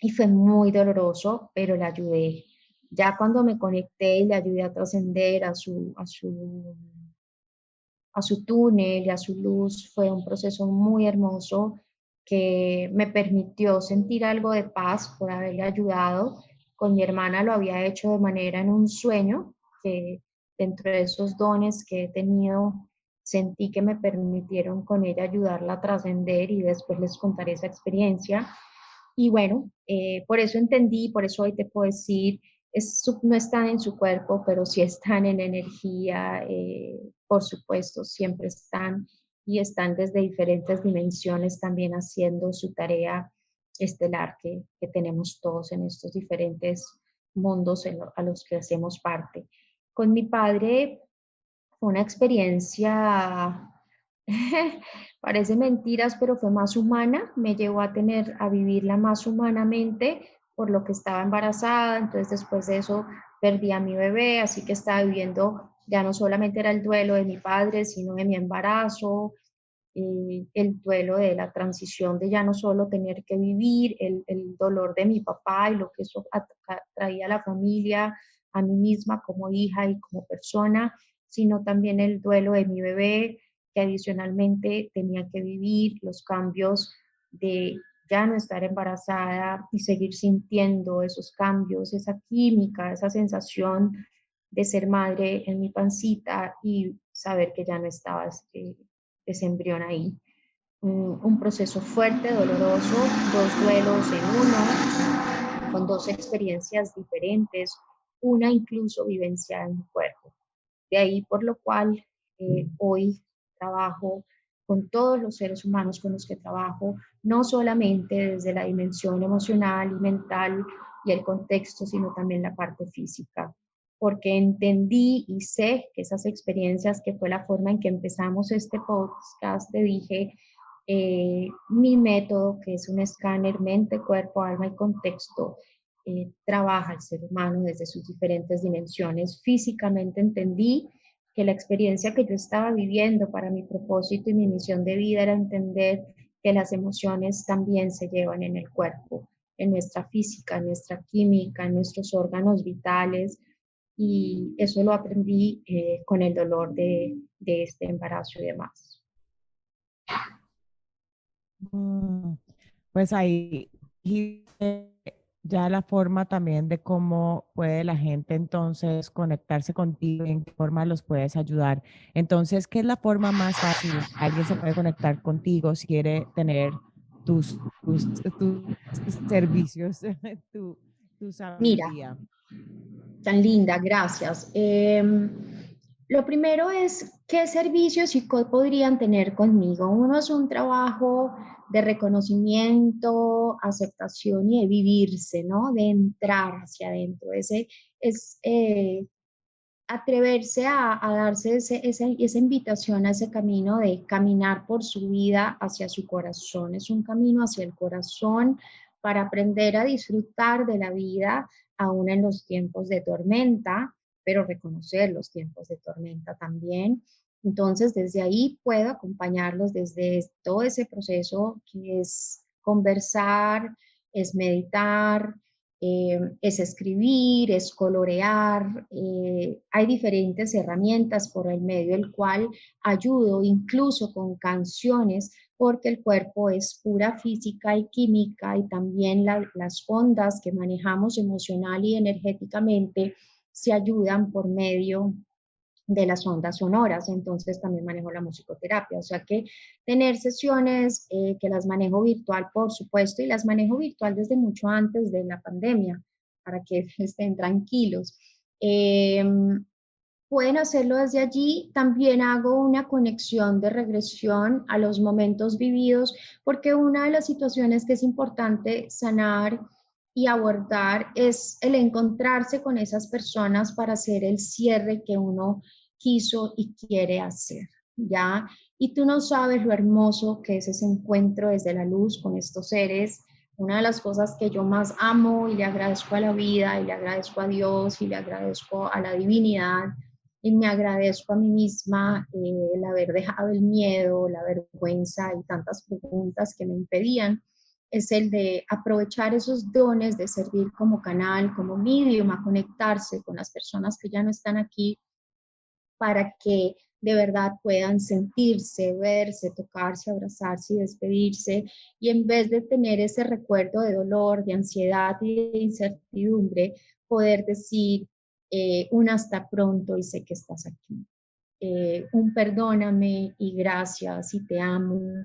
y fue muy doloroso, pero le ayudé. Ya cuando me conecté y le ayudé a trascender a su túnel y a su luz, fue un proceso muy hermoso que me permitió sentir algo de paz por haberle ayudado. Con mi hermana lo había hecho de manera en un sueño, que dentro de esos dones que he tenido, sentí que me permitieron con ella ayudarla a trascender y después les contaré esa experiencia. Y bueno, por eso entendí, por eso hoy te puedo decir, no están en su cuerpo, pero sí están en energía, por supuesto, siempre están y están desde diferentes dimensiones también haciendo su tarea estelar que tenemos todos en estos diferentes mundos a los que hacemos parte. Con mi padre fue una experiencia, parece mentiras, pero fue más humana, me llevó a vivirla más humanamente por lo que estaba embarazada, entonces después de eso perdí a mi bebé, así que estaba viviendo, ya no solamente era el duelo de mi padre, sino de mi embarazo, el duelo de la transición de ya no solo tener que vivir, el dolor de mi papá y lo que eso traía a la familia, a mí misma como hija y como persona, sino también el duelo de mi bebé, que adicionalmente tenía que vivir los cambios de ya no estar embarazada y seguir sintiendo esos cambios, esa química, esa sensación de ser madre en mi pancita y saber que ya no estaba ese embrión ahí. Un proceso fuerte, doloroso, dos duelos en uno, con dos experiencias diferentes, una incluso vivenciada en mi cuerpo. De ahí por lo cual hoy trabajo con todos los seres humanos con los que trabajo, no solamente desde la dimensión emocional y mental y el contexto, sino también la parte física, porque entendí y sé que esas experiencias, que fue la forma en que empezamos este podcast, te dije, mi método, que es un escáner mente, cuerpo, alma y contexto, trabaja el ser humano desde sus diferentes dimensiones. Físicamente entendí que la experiencia que yo estaba viviendo para mi propósito y mi misión de vida era entender que las emociones también se llevan en el cuerpo, en nuestra física, en nuestra química, en nuestros órganos vitales, y eso lo aprendí con el dolor de este embarazo y demás. Mm, Pues ahí dijiste ya la forma también de cómo puede la gente entonces conectarse contigo, en qué forma los puedes ayudar. Entonces, ¿qué es la forma más fácil? Alguien se puede conectar contigo si quiere tener tus servicios, tu Mira, sabiduría. tan linda, gracias. Lo primero es, ¿qué servicios y qué podrían tener conmigo? Uno es un trabajo de reconocimiento, aceptación y de vivirse, ¿no? De entrar hacia adentro. Ese es atreverse a darse esa invitación a ese camino de caminar por su vida hacia su corazón. Es un camino hacia el corazón para aprender a disfrutar de la vida, aún en los tiempos de tormenta, pero reconocer los tiempos de tormenta también. Entonces, desde ahí puedo acompañarlos desde todo ese proceso que es conversar, es meditar, es escribir, es colorear. Hay diferentes herramientas por el medio del cual ayudo, incluso con canciones, porque el cuerpo es pura física y química y también las ondas que manejamos emocional y energéticamente se ayudan por medio de las ondas sonoras, entonces también manejo la musicoterapia, o sea que tener sesiones que las manejo virtual, por supuesto, y las manejo virtual desde mucho antes de la pandemia, para que estén tranquilos. Pueden hacerlo desde allí. También hago una conexión de regresión a los momentos vividos, porque una de las situaciones que es importante sanar y abordar es el encontrarse con esas personas para hacer el cierre que uno quiso y quiere hacer, ¿ya? Y tú no sabes lo hermoso que es ese encuentro desde la luz con estos seres. Una de las cosas que yo más amo y le agradezco a la vida y le agradezco a Dios y le agradezco a la divinidad y me agradezco a mí misma el haber dejado el miedo, la vergüenza y tantas preguntas que me impedían, es el de aprovechar esos dones de servir como canal, como medium, a conectarse con las personas que ya no están aquí para que de verdad puedan sentirse, verse, tocarse, abrazarse y despedirse. Y en vez de tener ese recuerdo de dolor, de ansiedad y de incertidumbre, poder decir un hasta pronto y sé que estás aquí. Un perdóname y gracias y te amo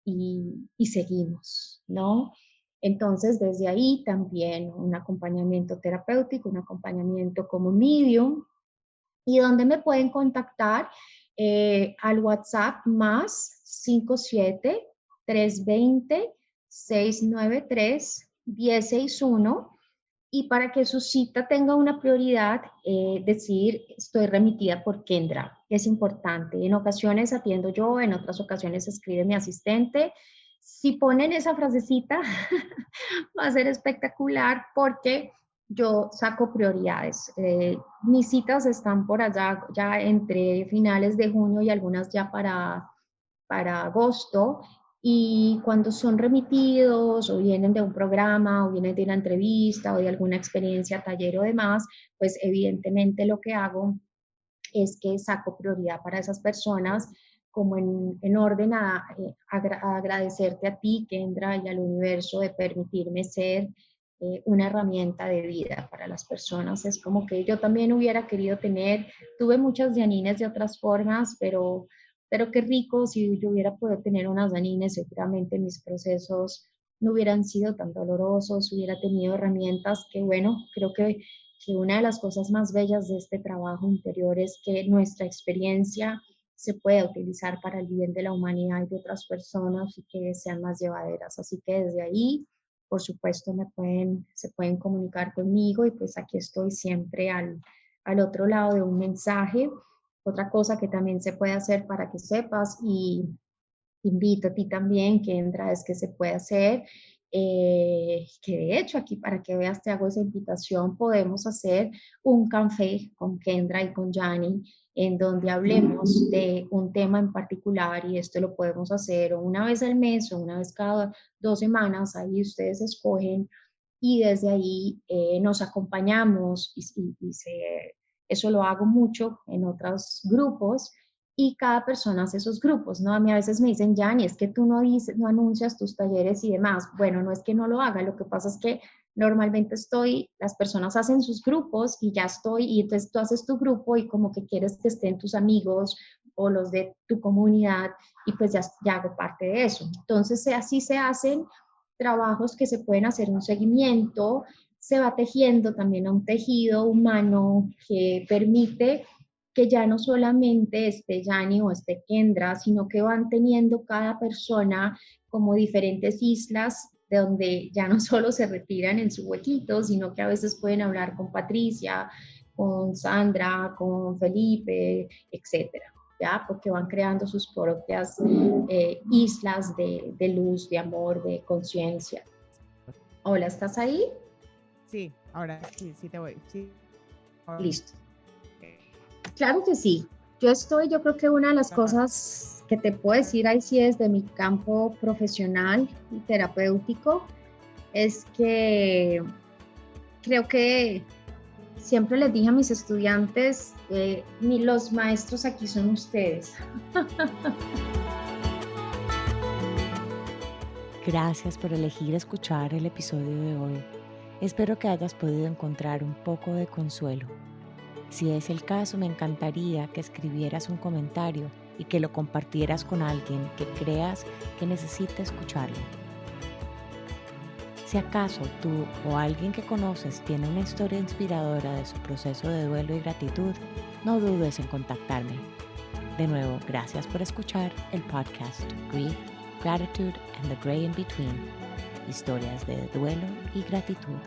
y seguimos, ¿no? Entonces, desde ahí también un acompañamiento terapéutico, un acompañamiento como medium, y donde me pueden contactar al WhatsApp más 57 320 693 161 y para que su cita tenga una prioridad, decir estoy remitida por Kendra. Es importante. En ocasiones atiendo yo, en otras ocasiones escribe mi asistente. Si ponen esa frasecita, va a ser espectacular porque yo saco prioridades. Mis citas están por allá ya entre finales de junio y algunas ya para agosto. Y cuando son remitidos o vienen de un programa o vienen de una entrevista o de alguna experiencia, taller o demás, pues evidentemente lo que hago es que saco prioridad para esas personas como en orden a agradecerte a ti, Kendra, y al universo de permitirme ser una herramienta de vida para las personas. Es como que yo también hubiera querido tener, tuve muchas Janines de otras formas, pero qué rico si yo hubiera podido tener unas Janines, seguramente mis procesos no hubieran sido tan dolorosos, hubiera tenido herramientas que, bueno, creo que una de las cosas más bellas de este trabajo interior es que nuestra experiencia se pueda utilizar para el bien de la humanidad y de otras personas y que sean más llevaderas. Así que desde ahí, por supuesto, se pueden comunicar conmigo y pues aquí estoy siempre al otro lado de un mensaje. Otra cosa que también se puede hacer para que sepas y invito a ti también, Kendra, es que se puede hacer, que de hecho aquí para que veas te hago esa invitación, podemos hacer un café con Kendra y con Jani en donde hablemos de un tema en particular y esto lo podemos hacer o una vez al mes o una vez cada 2 semanas, ahí ustedes escogen y desde ahí nos acompañamos eso lo hago mucho en otros grupos y cada persona hace esos grupos, ¿no? A mí a veces me dicen, Jani, es que tú no dices, no anuncias tus talleres y demás. Bueno, no es que no lo haga, lo que pasa es que normalmente las personas hacen sus grupos y ya estoy, y entonces tú haces tu grupo y como que quieres que estén tus amigos o los de tu comunidad y pues ya hago parte de eso. Entonces, así se hacen trabajos que se pueden hacer un seguimiento, se va tejiendo también a un tejido humano que permite que ya no solamente esté Yani o esté Kendra, sino que van teniendo cada persona como diferentes islas de donde ya no solo se retiran en su huequito, sino que a veces pueden hablar con Patricia, con Sandra, con Felipe, etcétera, ¿ya? Porque van creando sus propias islas de luz, de amor, de conciencia. Hola, ¿estás ahí? Sí, ahora sí te voy. Sí. Ahora. Listo. Claro que sí. Yo creo que una de las cosas que te puedo decir ahí sí desde mi campo profesional y terapéutico es que creo que siempre les dije a mis estudiantes, los maestros aquí son ustedes. Gracias por elegir escuchar el episodio de hoy. Espero que hayas podido encontrar un poco de consuelo. Si es el caso, me encantaría que escribieras un comentario y que lo compartieras con alguien que creas que necesite escucharlo. Si acaso tú o alguien que conoces tiene una historia inspiradora de su proceso de duelo y gratitud, no dudes en contactarme. De nuevo, gracias por escuchar el podcast Grief, Gratitude and the Gray in Between. historias de duelo y gratitud.